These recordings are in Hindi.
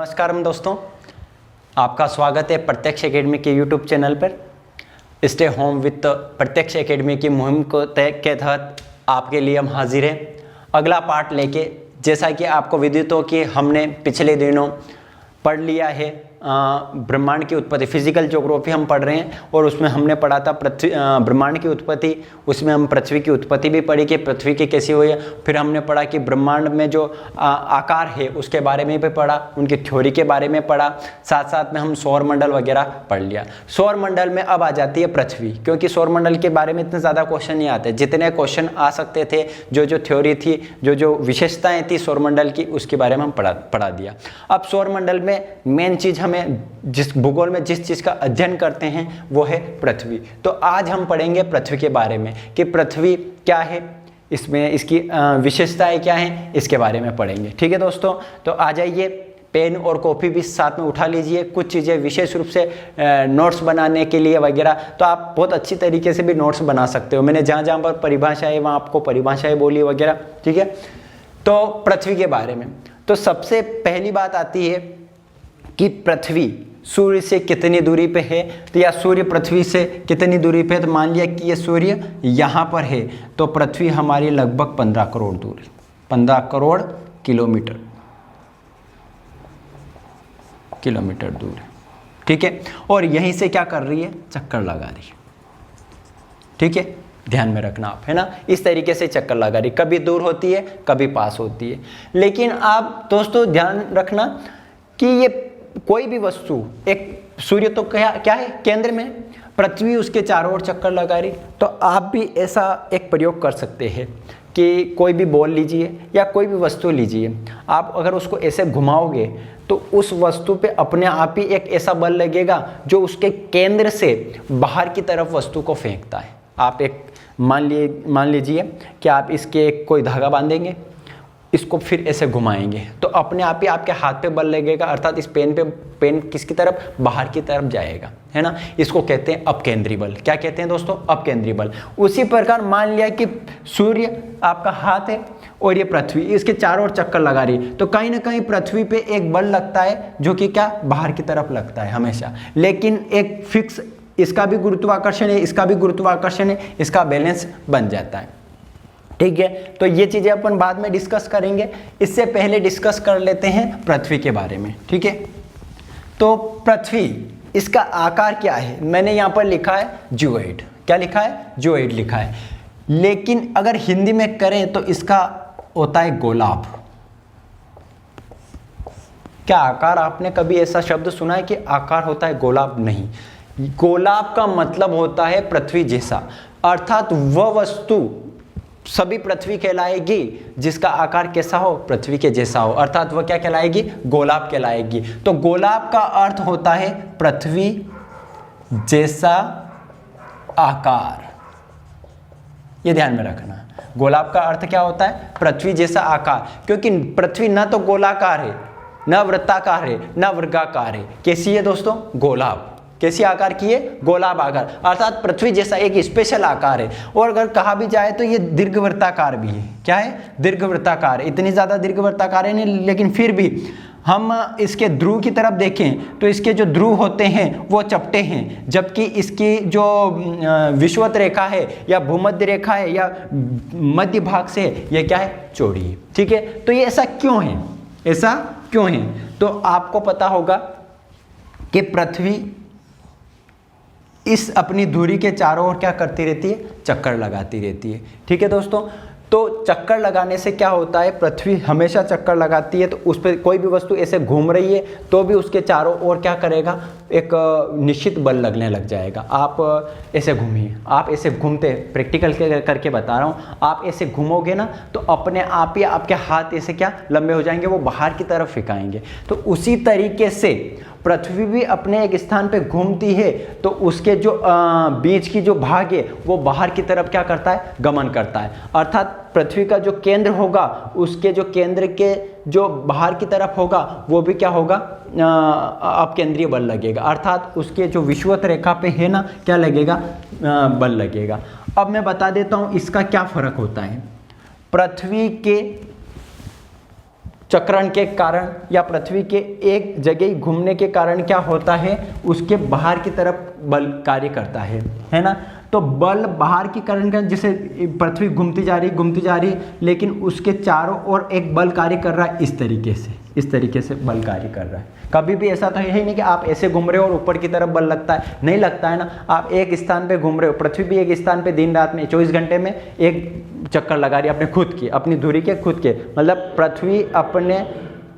नमस्कार दोस्तों, आपका स्वागत है प्रत्यक्ष एकेडमी के यूट्यूब चैनल पर। स्टे होम विद प्रत्यक्ष एकेडमी की मुहिम के तहत आपके लिए हम हाजिर हैं अगला पार्ट लेके। जैसा कि आपको विदित हो कि हमने पिछले दिनों पढ़ लिया है ब्रह्मांड की उत्पत्ति, फिजिकल ज्योग्राफी हम पढ़ रहे हैं और उसमें हमने पढ़ा था ब्रह्मांड की उत्पत्ति। उसमें हम पृथ्वी की उत्पत्ति भी पढ़ी कि पृथ्वी की कैसी हुई है। फिर हमने पढ़ा कि ब्रह्मांड में जो आकार है उसके बारे में भी पढ़ा, उनकी थ्योरी के बारे में पढ़ा। साथ साथ में हम सौर मंडल वगैरह पढ़ लिया। सौर मंडल में अब आ जाती है पृथ्वी, क्योंकि सौर मंडल के बारे में इतने ज़्यादा क्वेश्चन नहीं आते। जितने क्वेश्चन आ सकते थे, जो थ्योरी थी, जो विशेषताएँ थी सौर मंडल की, उसके बारे में हम पढ़ा दिया। अब सौर मंडल में मेन चीज़ हमें जिस भूगोल में जिस चीज़ का अध्ययन करते हैं वो है पृथ्वी। तो आज हम पढ़ेंगे पृथ्वी के बारे में कि पृथ्वी क्या है, इसमें इसकी विशेषताएं क्या हैं, इसके बारे में पढ़ेंगे। ठीक है दोस्तों, तो आ जाइए, पेन और कॉपी भी साथ में उठा लीजिए। कुछ चीज़ें विशेष रूप से नोट्स बनाने के लिए वगैरह, तो आप बहुत अच्छी तरीके से भी नोट्स बना सकते हो। मैंने जहाँ जहाँ पर परिभाषाएं वहाँ आपको परिभाषाएं बोली वगैरह। ठीक है, तो पृथ्वी के बारे में तो सबसे पहली बात आती है कि पृथ्वी सूर्य से कितनी दूरी पे है, तो या सूर्य पृथ्वी से कितनी दूरी पे है। तो मान लिया कि ये सूर्य यहाँ पर है, तो पृथ्वी हमारी लगभग 15 करोड़ दूर है, 15 करोड़ किलोमीटर दूर है। ठीक है, और यहीं से क्या कर रही है, चक्कर लगा रही है। ठीक है, ध्यान में रखना आप, है ना, इस तरीके से चक्कर लगा रही, कभी दूर होती है कभी पास होती है। लेकिन आप दोस्तों ध्यान रखना कि ये कोई भी वस्तु, एक सूर्य तो क्या है केंद्र में, पृथ्वी उसके चारों ओर चक्कर लगा रही। तो आप भी ऐसा एक प्रयोग कर सकते हैं कि कोई भी बॉल लीजिए या कोई भी वस्तु लीजिए, आप अगर उसको ऐसे घुमाओगे तो उस वस्तु पे अपने आप ही एक ऐसा बल लगेगा जो उसके केंद्र से बाहर की तरफ वस्तु को फेंकता है। आप एक मान लीजिए कि आप इसके कोई धागा बांधेंगे, इसको फिर ऐसे घुमाएंगे तो अपने आप ही आपके हाथ पे बल लगेगा, अर्थात इस पेन किसकी तरफ, बाहर की तरफ जाएगा, है ना। इसको कहते हैं अपकेंद्री बल। क्या कहते हैं दोस्तों, अपकेंद्री बल। उसी प्रकार मान लिया कि सूर्य आपका हाथ है और ये पृथ्वी इसके चारों ओर चक्कर लगा रही है, तो कहीं ना कहीं पृथ्वी पे एक बल लगता है जो कि क्या, बाहर की तरफ लगता है हमेशा। लेकिन एक फिक्स, इसका भी गुरुत्वाकर्षण है, इसका भी गुरुत्वाकर्षण है, इसका बैलेंस बन जाता है। ठीक है, तो ये चीजें अपन बाद में डिस्कस करेंगे। इससे पहले डिस्कस कर लेते हैं पृथ्वी के बारे में। ठीक है, तो पृथ्वी, इसका आकार क्या है, मैंने यहां पर लिखा है जियोइड। क्या लिखा है, जियोइड लिखा है। लेकिन अगर हिंदी में करें तो इसका होता है गोलाभ। क्या आकार, आपने कभी ऐसा शब्द सुना है कि आकार होता है गोलाभ? नहीं, गोलाभ का मतलब होता है पृथ्वी जैसा, अर्थात वह वस्तु सभी पृथ्वी कहलाएगी जिसका आकार कैसा हो, पृथ्वी के जैसा हो, अर्थात वह क्या कहलाएगी, गोलाभ कहलाएगी। तो गोलाभ का अर्थ होता है पृथ्वी जैसा आकार, ये ध्यान में रखना। गोलाभ का अर्थ क्या होता है, पृथ्वी जैसा आकार, क्योंकि पृथ्वी न तो गोलाकार है, न वृत्ताकार है, न वर्गाकार है। कैसी है दोस्तों, गोलाभ। कैसी आकार की है, गोलाभ आकार, अर्थात पृथ्वी जैसा एक स्पेशल आकार है। और अगर कहा भी जाए तो ये दीर्घवृत्ताकार भी है। क्या है, दीर्घवृत्ताकार। इतनी ज़्यादा दीर्घवृत्ताकार है नहीं, लेकिन फिर भी हम इसके ध्रुव की तरफ देखें तो इसके जो ध्रुव होते हैं वो चपटे हैं, जबकि इसकी जो विषुवत रेखा है या भूमध्य रेखा है या मध्य भाग से ये क्या है, चौड़ी है। ठीक है, तो ये ऐसा क्यों है, ऐसा क्यों है, तो आपको पता होगा कि पृथ्वी इस अपनी दूरी के चारों ओर क्या करती रहती है, चक्कर लगाती रहती है। ठीक है दोस्तों, तो चक्कर लगाने से क्या होता है, पृथ्वी हमेशा चक्कर लगाती है, तो उस पर कोई भी वस्तु ऐसे घूम रही है तो भी उसके चारों ओर क्या करेगा, एक निश्चित बल लगने लग जाएगा। आप ऐसे घूमिए, आप ऐसे घूमते, प्रैक्टिकल करके बता रहा हूँ, आप ऐसे घूमोगे ना तो अपने आप ही आपके हाथ ऐसे क्या लंबे हो जाएंगे, वो बाहर की तरफ फेंकाएंगे। तो उसी तरीके से पृथ्वी भी अपने एक स्थान पे घूमती है तो उसके जो बीच की जो भाग है वो बाहर की तरफ क्या करता है, गमन करता है। अर्थात पृथ्वी का जो केंद्र होगा, उसके जो केंद्र के जो बाहर की तरफ होगा वो भी क्या होगा, अपकेंद्रीय बल लगेगा, अर्थात उसके जो विषुवत रेखा पे है ना, क्या लगेगा, बल लगेगा। अब मैं बता देता हूँ इसका क्या फर्क होता है। पृथ्वी के चक्रण के कारण या पृथ्वी के एक जगह घूमने के कारण क्या होता है, उसके बाहर की तरफ बल कार्य करता है ना। तो बल बाहर की कारण का, जैसे पृथ्वी घूमती जा रही, लेकिन उसके चारों ओर एक बल कार्य कर रहा है, इस तरीके से बल कार्य कर रहा है। कभी भी ऐसा तो है ही नहीं कि आप ऐसे घूम रहे हो और ऊपर की तरफ बल लगता है, नहीं लगता है ना। आप एक स्थान पे घूम रहे हो, पृथ्वी भी एक स्थान पे दिन रात में 24 घंटे में एक चक्कर लगा रही है अपने खुद की, अपनी धुरी के खुद के, मतलब पृथ्वी अपने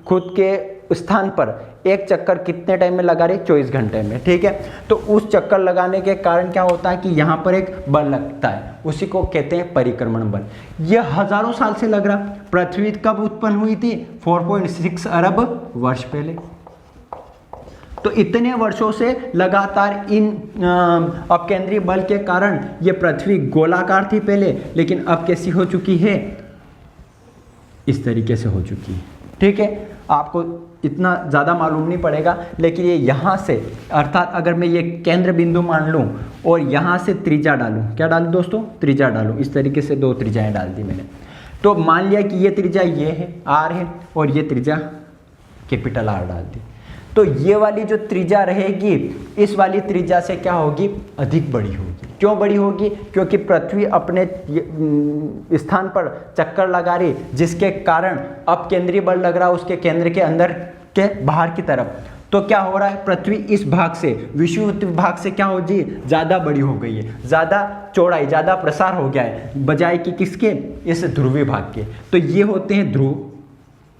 खुद के स्थान पर एक चक्कर कितने टाइम में लगा रही है, 24 घंटे में, ठीक है। तो उस चक्कर लगाने के कारण क्या होता है कि यहाँ पर एक बल लगता है, उसी को कहते हैं परिक्रमण बल। यह हजारों साल से लग रहा। पृथ्वी कब उत्पन्न हुई थी, 4.6 अरब वर्ष पहले। तो इतने वर्षों से लगातार इन अपकेंद्रीय बल के कारण ये पृथ्वी गोलाकार थी पहले, लेकिन अब कैसी हो चुकी है, इस तरीके से हो चुकी है, ठीक है। आपको इतना ज़्यादा मालूम नहीं पड़ेगा, लेकिन ये यहाँ से, अर्थात अगर मैं ये केंद्र बिंदु मान लूँ और यहाँ से त्रिज्या डालूँ, क्या डालूँ दोस्तों, त्रिज्या डालूँ, इस तरीके से 2 त्रिज्याएँ डाल दी मैंने। तो मान लिया कि ये त्रिज्या ये है, आर है, और ये त्रिज्या कैपिटल आर डाल दी। तो ये वाली जो त्रिज्या रहेगी, इस वाली त्रिज्या से क्या होगी, अधिक बड़ी होगी। क्यों बड़ी होगी, क्योंकि पृथ्वी अपने स्थान पर चक्कर लगा रही, जिसके कारण अब केंद्रीय बल लग रहा है उसके केंद्र के अंदर के बाहर की तरफ। तो क्या हो रहा है, पृथ्वी इस भाग से, विषुवत भाग से क्या हो जी, ज़्यादा बड़ी हो गई है, ज़्यादा चौड़ाई, ज़्यादा प्रसार हो गया है, बजाय कि किसके, इस ध्रुवीय भाग के। तो ये होते हैं ध्रुव,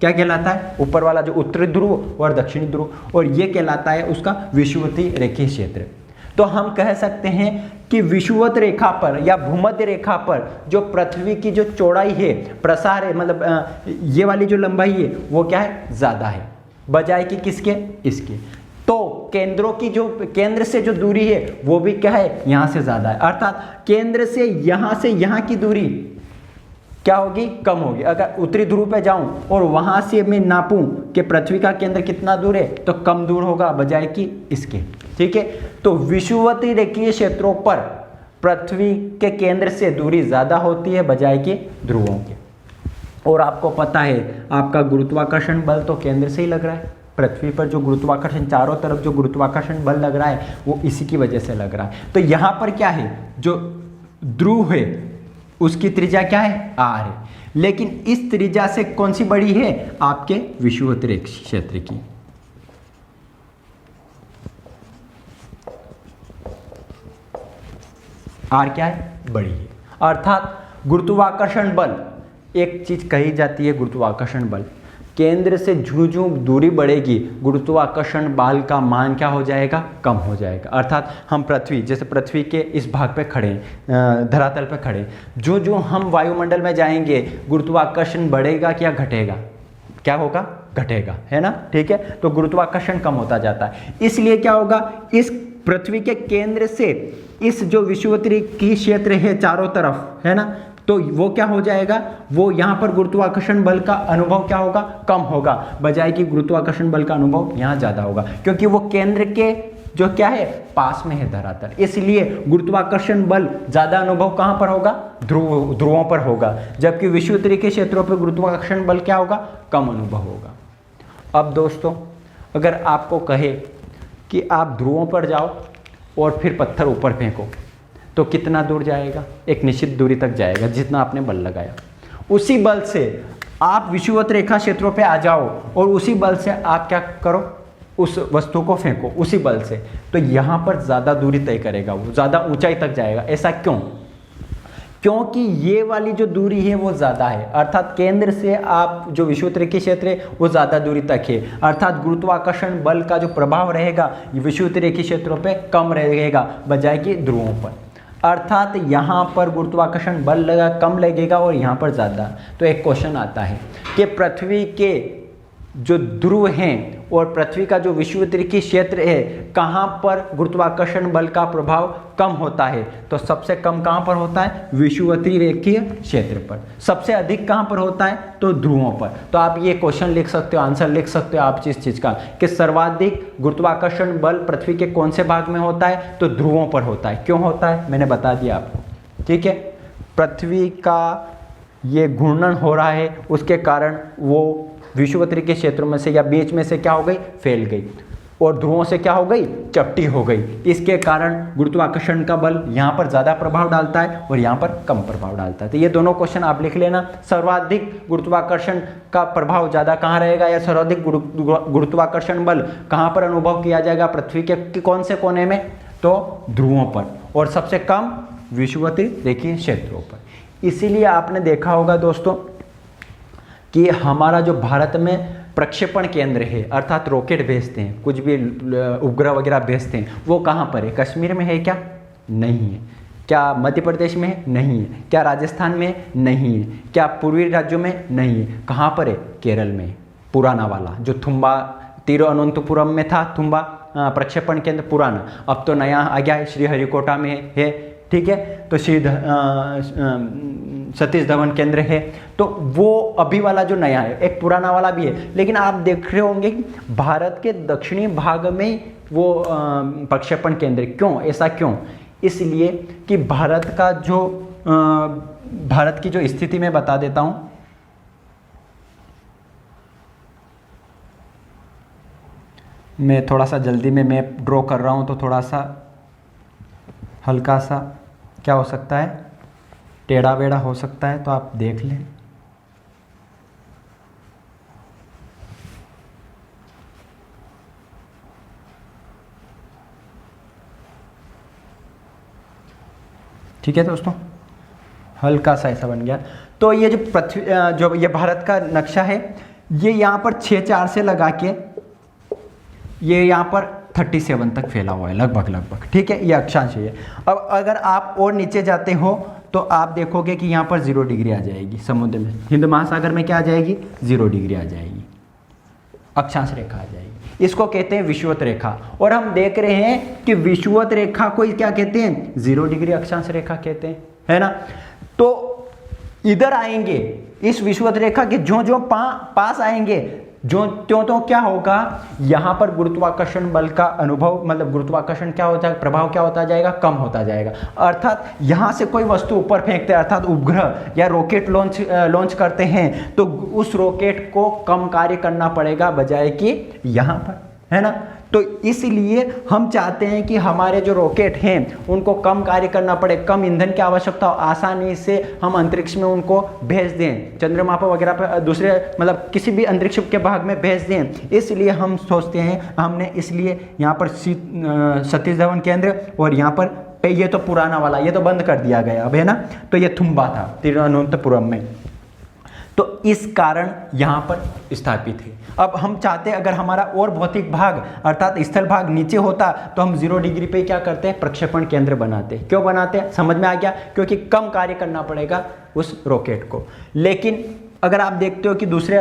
क्या कहलाता है, ऊपर वाला जो उत्तरी ध्रुव और दक्षिणी ध्रुव, और ये कहलाता है उसका विषुवतीय रेखीय क्षेत्र। तो हम कह सकते हैं कि विषुवत रेखा पर या भूमध्य रेखा पर जो पृथ्वी की जो चौड़ाई है, प्रसार है, मतलब ये वाली जो लंबाई है वो क्या है, ज़्यादा है, बजाय कि किसके, इसके। तो केंद्रों की जो, केंद्र से जो दूरी है वो भी क्या है, यहाँ से ज़्यादा है। अर्थात केंद्र से यहाँ की दूरी क्या होगी, कम होगी। अगर उत्तरी ध्रुव पे जाऊं और वहां से मैं नापूं कि पृथ्वी का केंद्र कितना दूर है, तो कम दूर होगा बजाय कि इसके, ठीक है। तो विषुवतीय रेखीय क्षेत्रों पर पृथ्वी के केंद्र से दूरी ज्यादा होती है बजाय कि ध्रुवों के। और आपको पता है आपका गुरुत्वाकर्षण बल तो केंद्र से ही लग रहा है। पृथ्वी पर जो गुरुत्वाकर्षण, चारों तरफ जो गुरुत्वाकर्षण बल लग रहा है वो इसी की वजह से लग रहा है। तो यहाँ पर क्या है, जो ध्रुव है उसकी त्रिज्या क्या है, आर है, लेकिन इस त्रिज्या से कौन सी बड़ी है, आपके विषुवत रेखीय क्षेत्र की। आर क्या है, बड़ी है। अर्थात गुरुत्वाकर्षण बल, एक चीज कही जाती है गुरुत्वाकर्षण बल, केंद्र से जूं दूरी बढ़ेगी गुरुत्वाकर्षण बल का मान क्या हो जाएगा, कम हो जाएगा। अर्थात हम पृथ्वी, जैसे पृथ्वी के इस भाग पे खड़े, धरातल पे खड़े, जो हम वायुमंडल में जाएंगे गुरुत्वाकर्षण बढ़ेगा क्या घटेगा, क्या होगा, घटेगा, है ना, ठीक है। तो गुरुत्वाकर्षण कम होता जाता है, इसलिए क्या होगा, इस पृथ्वी के केंद्र से इस जो विषुवतीय की क्षेत्र है चारों तरफ, है ना, तो वो क्या हो जाएगा, वो यहाँ पर गुरुत्वाकर्षण बल का अनुभव क्या होगा, कम होगा, बजाय कि गुरुत्वाकर्षण बल का अनुभव यहाँ ज़्यादा होगा, क्योंकि वो केंद्र के जो क्या है, पास में है धरातल। इसलिए गुरुत्वाकर्षण बल ज़्यादा अनुभव कहाँ पर होगा, ध्रुवों पर होगा, जबकि विषुवतीय के क्षेत्रों पर गुरुत्वाकर्षण बल क्या होगा, कम अनुभव होगा। अब दोस्तों, अगर आपको कहे कि आप ध्रुवों पर जाओ और फिर पत्थर ऊपर फेंको, तो कितना दूर जाएगा, एक निश्चित दूरी तक जाएगा जितना आपने बल लगाया। उसी बल से आप विषुवत रेखा क्षेत्रों पे आ जाओ और उसी बल से आप क्या करो, उस वस्तु को फेंको उसी बल से, तो यहाँ पर ज़्यादा दूरी तय करेगा, वो ज़्यादा ऊंचाई तक जाएगा। ऐसा क्यों, क्योंकि ये वाली जो दूरी है वो ज़्यादा है, अर्थात केंद्र से आप जो विषुवत रेखीय क्षेत्र है वो ज़्यादा दूरी तक है, अर्थात गुरुत्वाकर्षण बल का जो प्रभाव रहेगा विषुवत रेखीय क्षेत्रों पे कम रहेगा बजाय कि ध्रुवों पर। अर्थात यहाँ पर गुरुत्वाकर्षण बल लगा कम लगेगा और यहाँ पर ज़्यादा। तो एक क्वेश्चन आता है कि पृथ्वी के जो ध्रुव हैं और पृथ्वी का जो विषुवत रेखीय क्षेत्र है, कहाँ पर गुरुत्वाकर्षण बल का प्रभाव कम होता है, तो सबसे कम कहाँ पर होता है, विषुवतीय रेखीय क्षेत्र पर। सबसे अधिक कहाँ पर होता है, तो ध्रुवों पर। तो आप ये क्वेश्चन लिख सकते हो, आंसर लिख सकते हो आप इस चीज़ का कि सर्वाधिक गुरुत्वाकर्षण बल पृथ्वी के कौन से भाग में होता है, तो ध्रुवों पर होता है। क्यों होता है, मैंने बता दिया आपको, ठीक है। पृथ्वी का ये घूर्णन हो रहा है, उसके कारण वो विषुवत के क्षेत्रों में से या बीच में से क्या हो गई, फैल गई, और ध्रुवों से क्या हो गई, चपटी हो गई। इसके कारण गुरुत्वाकर्षण का बल यहाँ पर ज़्यादा प्रभाव डालता है और यहाँ पर कम प्रभाव डालता है। तो ये दोनों क्वेश्चन आप लिख लेना। सर्वाधिक गुरुत्वाकर्षण का प्रभाव ज़्यादा कहाँ रहेगा, या सर्वाधिक गुरुत्वाकर्षण बल कहाँ पर अनुभव किया जाएगा पृथ्वी के कौन से कोने में, तो ध्रुवों पर, और सबसे कम विषुवतीय रेखीय क्षेत्रों पर। इसीलिए आपने देखा होगा दोस्तों कि हमारा जो भारत में प्रक्षेपण केंद्र है, अर्थात रॉकेट भेजते हैं, कुछ भी उपग्रह वगैरह भेजते हैं, वो कहाँ पर है, कश्मीर में है क्या, नहीं है। क्या मध्य प्रदेश में है, नहीं है। क्या राजस्थान में, नहीं है। क्या पूर्वी राज्यों में, नहीं है। कहाँ पर है, केरल में, पुराना वाला जो थुम्बा तिरुवनंतपुरम में था, थुम्बा प्रक्षेपण केंद्र पुराना, अब तो नया आ गया है, श्रीहरिकोटा में है, ठीक है। तो सतीश धवन केंद्र है, तो वो अभी वाला जो नया है, एक पुराना वाला भी है। लेकिन आप देख रहे होंगे कि भारत के दक्षिणी भाग में वो प्रक्षेपण केंद्र, क्यों, ऐसा क्यों, इसलिए कि भारत का जो भारत की जो स्थिति मैं बता देता हूँ। मैं थोड़ा सा जल्दी में मैप ड्रॉ कर रहा हूँ, तो थोड़ा सा हल्का सा क्या हो सकता है, टेढ़ा वेढ़ा हो सकता है, तो आप देख लें। ठीक है दोस्तों, हल्का सा ऐसा बन गया। तो ये जो पृथ्वी जो ये भारत का नक्शा है, ये यहाँ पर 6-4 से लगा के ये यहाँ पर 37 तक फैला हुआ है लगभग, ठीक है। ये अक्षांश है। अब अगर आप और नीचे जाते हो तो आप देखोगे कि यहाँ पर 0 डिग्री आ जाएगी, समुद्र में, हिंद महासागर में क्या आ जाएगी, 0 डिग्री आ जाएगी, अक्षांश रेखा आ जाएगी। इसको कहते हैं विषुवत रेखा। और हम देख रहे हैं कि विषुवत रेखा को क्या कहते हैं, 0 डिग्री अक्षांश रेखा कहते हैं, है ना। तो इधर आएंगे, इस विषुवत रेखा के जो पास आएंगे, जो त्यों क्या होगा, यहाँ पर गुरुत्वाकर्षण बल का अनुभव, मतलब गुरुत्वाकर्षण क्या होता है, प्रभाव क्या होता जाएगा, कम होता जाएगा। अर्थात यहाँ से कोई वस्तु ऊपर फेंकते हैं, अर्थात उपग्रह या रॉकेट लॉन्च करते हैं, तो उस रॉकेट को कम कार्य करना पड़ेगा बजाय कि यहाँ पर, है ना। तो इसलिए हम चाहते हैं कि हमारे जो रॉकेट हैं उनको कम कार्य करना पड़े, कम ईंधन की आवश्यकता हो, आसानी से हम अंतरिक्ष में उनको भेज दें, चंद्रमा पर वगैरह पर, दूसरे मतलब किसी भी अंतरिक्ष के भाग में भेज दें। इसलिए हम सोचते हैं, हमने इसलिए यहाँ पर सतीश धवन केंद्र, और यहाँ पर ये तो पुराना वाला, ये तो बंद कर दिया गया अब, है ना। तो ये थुम्बा था तिरुवनंतपुरम में, तो इस कारण यहाँ पर स्थापित है। अब हम चाहते हैं अगर हमारा और भौतिक भाग अर्थात स्थल भाग नीचे होता तो हम 0 डिग्री पे क्या करते हैं, प्रक्षेपण केंद्र बनाते हैं। क्यों बनाते हैं, समझ में आ गया, क्योंकि कम कार्य करना पड़ेगा उस रॉकेट को। लेकिन अगर आप देखते हो कि दूसरे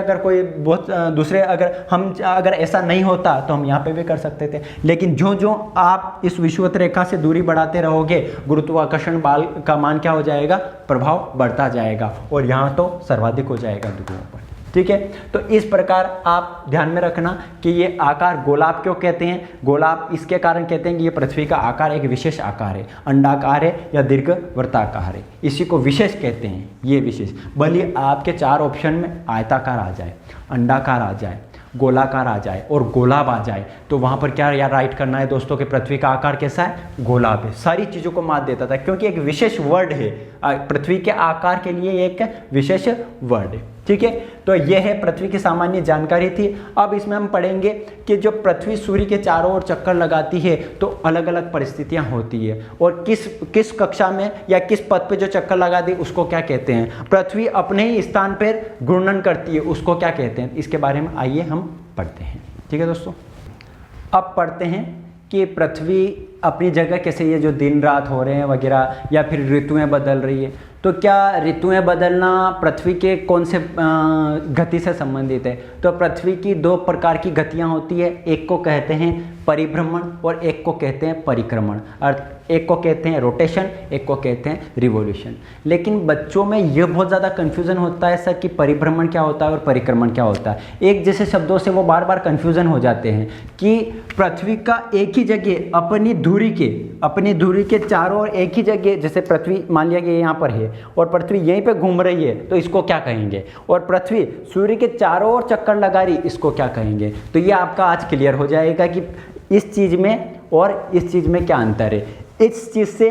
अगर ऐसा नहीं होता तो हम यहाँ पे भी कर सकते थे। लेकिन जो आप इस विषुवत रेखा से दूरी बढ़ाते रहोगे, गुरुत्वाकर्षण बल का मान क्या हो जाएगा, प्रभाव बढ़ता जाएगा, और यहाँ तो सर्वाधिक हो जाएगा ध्रुवों पर, ठीक है। तो इस प्रकार आप ध्यान में रखना कि ये आकार गोलाप क्यों कहते हैं। गोलाप इसके कारण कहते हैं कि ये पृथ्वी का आकार एक विशेष आकार है, अंडाकार है या दीर्घवृत्ताकार है, इसी को विशेष कहते हैं। ये विशेष भले आपके 4 ऑप्शन में आयताकार आ जाए, अंडाकार आ जाए, गोलाकार आ जाए और गोलाब आ जाए, तो वहाँ पर क्या यार राइट करना है दोस्तों कि पृथ्वी का आकार कैसा है, गोलाब है। सारी चीज़ों को मात देता था, क्योंकि एक विशेष वर्ड है, पृथ्वी के आकार के लिए एक विशेष वर्ड है, ठीक है। तो यह है पृथ्वी की सामान्य जानकारी थी। अब इसमें हम पढ़ेंगे कि जो पृथ्वी सूर्य के चारों ओर चक्कर लगाती है तो अलग अलग परिस्थितियां होती है, और किस कक्षा में या किस पथ पे जो चक्कर लगाती है उसको क्या कहते हैं। पृथ्वी अपने ही स्थान पर घूर्णन करती है, उसको क्या कहते हैं, इसके बारे में आइए हम पढ़ते हैं, ठीक है दोस्तों। अब पढ़ते हैं कि पृथ्वी अपनी जगह कैसे, ये जो दिन रात हो रहे हैं वगैरह, या फिर ऋतुएं बदल रही है, तो क्या ऋतुएं बदलना पृथ्वी के कौन से गति से संबंधित है। तो पृथ्वी की 2 प्रकार की गतियां होती है, एक को कहते हैं परिभ्रमण और एक को कहते हैं परिक्रमण। एक को कहते हैं रोटेशन, एक को कहते हैं रिवॉल्यूशन। लेकिन बच्चों में यह बहुत ज़्यादा कन्फ्यूज़न होता है सर कि परिभ्रमण क्या होता है और परिक्रमण क्या होता है। एक जैसे शब्दों से वो बार बार कन्फ्यूज़न हो जाते हैं कि पृथ्वी का एक ही जगह अपनी धुरी के चारों ओर एक ही जगह, जैसे पृथ्वी मान लिया कि यहाँ पर है और पृथ्वी यहीं पे घूम रही है, तो इसको क्या कहेंगे? और पृथ्वी सूर्य के चारों ओर चक्कर लगा रही, इसको क्या कहेंगे? तो ये आपका आज क्लियर हो जाएगा कि इस चीज़ में और इस चीज़ में क्या अंतर है, इस चीज़ से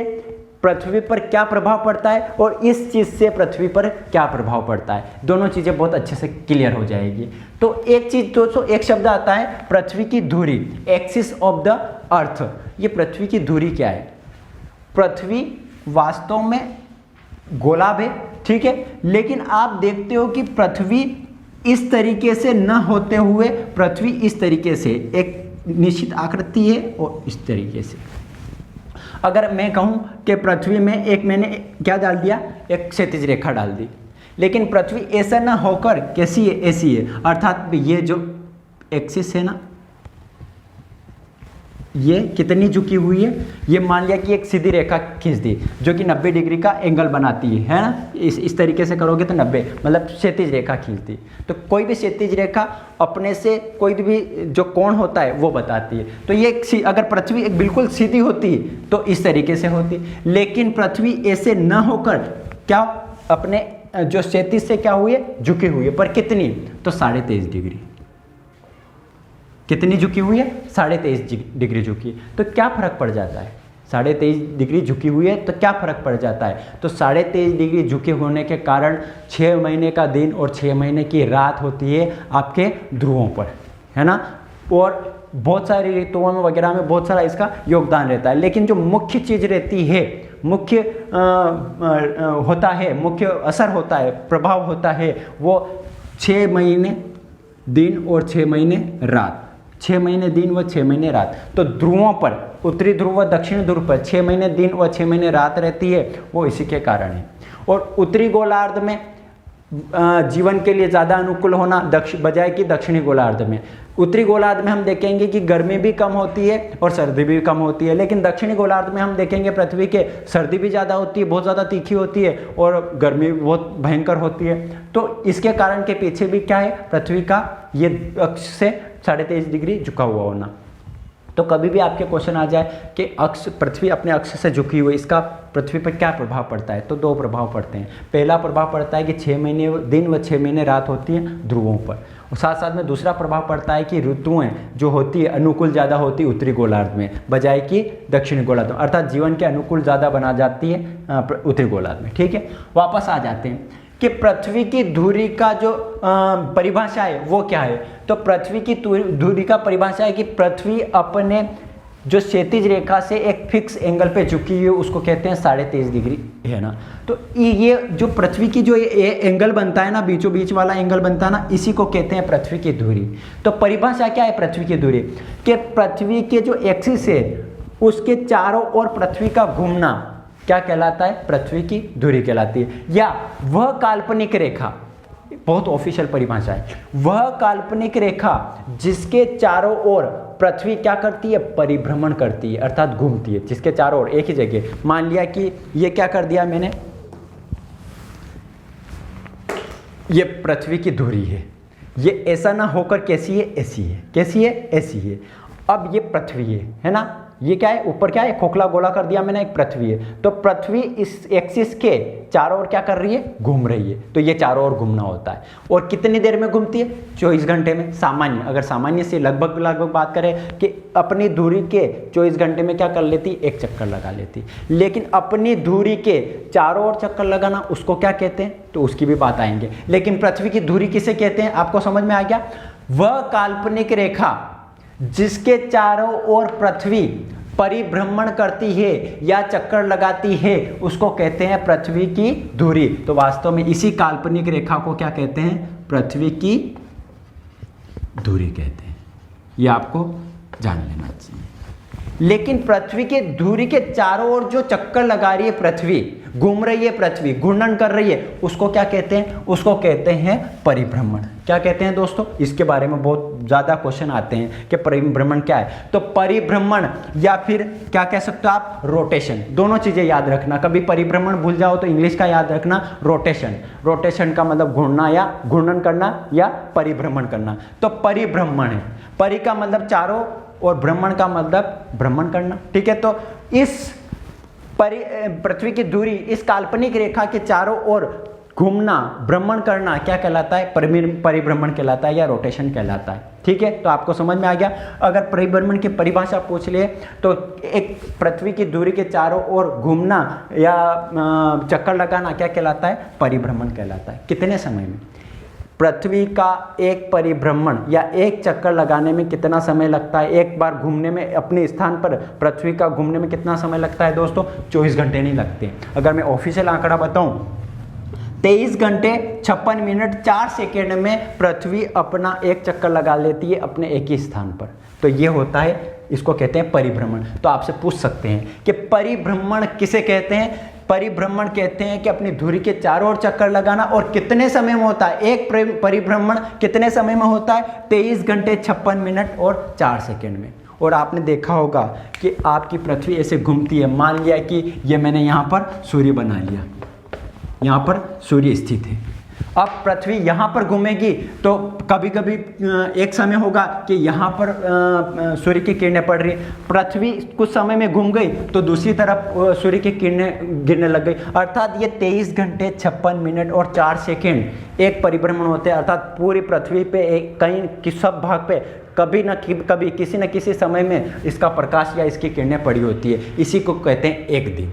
पृथ्वी पर क्या प्रभाव पड़ता है और इस चीज़ से पृथ्वी पर क्या प्रभाव पड़ता है। दोनों चीज़ें बहुत अच्छे से क्लियर हो जाएगी। तो एक चीज़ दोस्तों, एक शब्द आता है पृथ्वी की धुरी, एक्सिस ऑफ द अर्थ। ये पृथ्वी की धुरी क्या है? पृथ्वी वास्तव में गोलाब है, ठीक है, लेकिन आप देखते हो कि पृथ्वी इस तरीके से न होते हुए पृथ्वी इस तरीके से एक निश्चित आकृति है और इस तरीके से। अगर मैं कहूं कि पृथ्वी में एक मैंने क्या डाल दिया, एक क्षैतिज रेखा डाल दी, लेकिन पृथ्वी ऐसा ना होकर कैसी है, ऐसी है, अर्थात ये जो एक्सिस है ना, ये कितनी झुकी हुई है, ये मान लिया कि एक सीधी रेखा खींच दी जो कि 90 डिग्री का एंगल बनाती है ना, इस तरीके से करोगे तो 90 मतलब क्षैतिज रेखा खींचती। तो कोई भी क्षैतिज रेखा अपने से कोई भी जो कोण होता है वो बताती है। तो ये अगर पृथ्वी एक बिल्कुल सीधी होती तो इस तरीके से होती, लेकिन पृथ्वी ऐसे न होकर क्या अपने जो क्षैतिज से क्या हुई है, झुकी हुई है, पर कितनी? तो 23.5 डिग्री। कितनी झुकी हुई है? 23.5 डिग्री झुकी। तो क्या फर्क पड़ जाता है? 23.5 डिग्री झुकी हुई है तो क्या फर्क पड़ जाता है? तो 23.5 डिग्री झुके होने के कारण 6 महीने का दिन और 6 महीने की रात होती है आपके ध्रुवों पर, है ना। और बहुत सारी ऋतुओं में वगैरह में बहुत सारा इसका योगदान रहता है, लेकिन जो मुख्य चीज़ रहती है, मुख्य होता है, मुख्य असर होता है, प्रभाव होता है, वो 6 महीने दिन और 6 महीने रात, 6 महीने दिन व 6 महीने रात। तो ध्रुवों पर, उत्तरी ध्रुव व दक्षिण ध्रुव पर 6 महीने दिन व 6 महीने रात रहती है, वो इसी के कारण है। और उत्तरी गोलार्ध में जीवन के लिए ज़्यादा अनुकूल होना बजाय कि दक्षिणी गोलार्ध में। उत्तरी गोलार्ध में हम देखेंगे कि गर्मी भी कम होती है और सर्दी भी कम होती है, लेकिन दक्षिणी गोलार्ध में हम देखेंगे पृथ्वी के सर्दी भी ज़्यादा होती है, बहुत ज़्यादा तीखी होती है, और गर्मी भी बहुत भयंकर होती है। तो इसके कारण के पीछे भी क्या है? पृथ्वी का ये अक्ष से 23.5 डिग्री झुका हुआ होना। तो कभी भी आपके क्वेश्चन आ जाए कि अक्ष, पृथ्वी अपने अक्ष से झुकी हुई, इसका पृथ्वी पर क्या प्रभाव पड़ता है? तो 2 प्रभाव पड़ते हैं। पहला प्रभाव पड़ता है कि 6 महीने दिन व 6 महीने रात होती है ध्रुवों पर, और साथ साथ में दूसरा प्रभाव पड़ता है कि ऋतुएं जो होती है अनुकूल ज़्यादा होती है उत्तरी गोलार्ध में बजाय कि दक्षिणी गोलार्ध में, अर्थात जीवन के अनुकूल ज़्यादा बना जाती है उत्तरी गोलार्ध में। ठीक है, वापस आ जाते हैं कि पृथ्वी की धुरी का जो परिभाषा है वो क्या है। तो पृथ्वी की धुरी का परिभाषा है कि पृथ्वी अपने जो क्षैतिज रेखा से एक फिक्स एंगल पे झुकी हुई है, उसको कहते हैं 23.5 डिग्री, है ना। तो ये जो पृथ्वी की जो ये एंगल बनता है ना, बीचों बीच वाला एंगल बनता है ना, इसी को कहते हैं पृथ्वी की धुरी। तो परिभाषा क्या है पृथ्वी की धुरी? कि पृथ्वी के जो एक्सिस है उसके चारों ओर पृथ्वी का घूमना क्या कहलाता है? पृथ्वी की धुरी कहलाती है। या वह काल्पनिक रेखा, बहुत ऑफिशियल परिभाषा है, वह काल्पनिक रेखा जिसके चारों ओर पृथ्वी क्या करती है? परिभ्रमण करती है, अर्थात घूमती है, जिसके चारों ओर एक ही जगह। मान लिया कि ये क्या कर दिया मैंने, ये पृथ्वी की धुरी है, ये ऐसा ना होकर कैसी है? ऐसी है। कैसी है? ऐसी है। अब ये पृथ्वी है ना, ये क्या है? ऊपर क्या है? खोखला गोला कर दिया मैंने, एक पृथ्वी है। तो पृथ्वी इस एक्सिस के चारों ओर क्या कर रही है? घूम रही है। तो ये चारों ओर घूमना होता है। और कितनी देर में घूमती है? 24 घंटे में। सामान्य, अगर सामान्य से लगभग बात करें कि अपनी धुरी के 24 घंटे में क्या कर लेती? एक चक्कर लगा लेती। लेकिन अपनी धुरी के चारों ओर चक्कर लगाना, उसको क्या कहते हैं? तो उसकी भी बात आएंगे। लेकिन पृथ्वी की धुरी किसे कहते हैं? आपको समझ में आ गया? वह काल्पनिक रेखा जिसके चारों ओर पृथ्वी परिभ्रमण करती है या चक्कर लगाती है, उसको कहते हैं पृथ्वी की धुरी। तो वास्तव में इसी काल्पनिक रेखा को क्या कहते हैं? पृथ्वी की धुरी कहते हैं। ये आपको जान लेना चाहिए। लेकिन पृथ्वी के धुरी के चारों ओर जो चक्कर लगा रही है पृथ्वी, घूम रही है पृथ्वी, घूर्णन कर रही है, उसको क्या कहते हैं? उसको कहते हैं परिभ्रमण। क्या कहते हैं दोस्तों? इसके बारे में बहुत ज़्यादा क्वेश्चन आते हैं कि परिभ्रमण क्या है। तो परिभ्रमण या फिर क्या कह सकते हो आप? रोटेशन। दोनों चीज़ें याद रखना, कभी परिभ्रमण भूल जाओ तो इंग्लिश का याद रखना रोटेशन। रोटेशन का मतलब घूमना या घूर्णन करना या परिभ्रमण करना। तो परिभ्रमण है, परि का मतलब चारों और भ्रमण का मतलब भ्रमण करना, ठीक है। तो इस पृथ्वी की दूरी इस काल्पनिक रेखा के चारों ओर घूमना, भ्रमण करना क्या कहलाता है? परिभ्रमण कहलाता है या रोटेशन कहलाता है, ठीक है। तो आपको समझ में आ गया। अगर परिभ्रमण की परिभाषा पूछ लिए तो एक पृथ्वी की दूरी के चारों ओर घूमना या चक्कर लगाना क्या कहलाता है? परिभ्रमण कहलाता है। कितने समय में? पृथ्वी का एक परिभ्रमण या एक चक्कर लगाने में कितना समय लगता है? एक बार घूमने में, अपने स्थान पर पृथ्वी का घूमने में कितना समय लगता है दोस्तों? 24 घंटे नहीं लगते। अगर मैं ऑफिशियल आंकड़ा बताऊं, 23 घंटे 56 मिनट 4 सेकेंड में पृथ्वी अपना एक चक्कर लगा लेती है अपने एक ही स्थान पर। तो ये होता है, इसको कहते हैं परिभ्रमण। तो आपसे पूछ सकते हैं कि परिभ्रमण किसे कहते हैं? परिभ्रमण कहते हैं कि अपनी धुरी के चारों ओर चक्कर लगाना। और कितने समय में होता है? एक परिभ्रमण कितने समय में होता है? 23 घंटे 56 मिनट और 4 सेकेंड में। और आपने देखा होगा कि आपकी पृथ्वी ऐसे घूमती है। मान लिया कि ये मैंने यहाँ पर सूर्य बना लिया, यहाँ पर सूर्य स्थित है। अब पृथ्वी यहाँ पर घूमेगी तो कभी कभी एक समय होगा कि यहाँ पर सूर्य की किरणें पड़ रही, पृथ्वी कुछ समय में घूम गई तो दूसरी तरफ सूर्य की किरणें गिरने लग गई। अर्थात ये 23 घंटे 56 मिनट और 4 सेकेंड एक परिभ्रमण होते हैं। अर्थात पूरी पृथ्वी पे एक कहीं सब भाग पे कभी न कभी किसी न किसी समय में इसका प्रकाश या इसकी किरणें पड़ी होती है। इसी को कहते हैं एक दिन।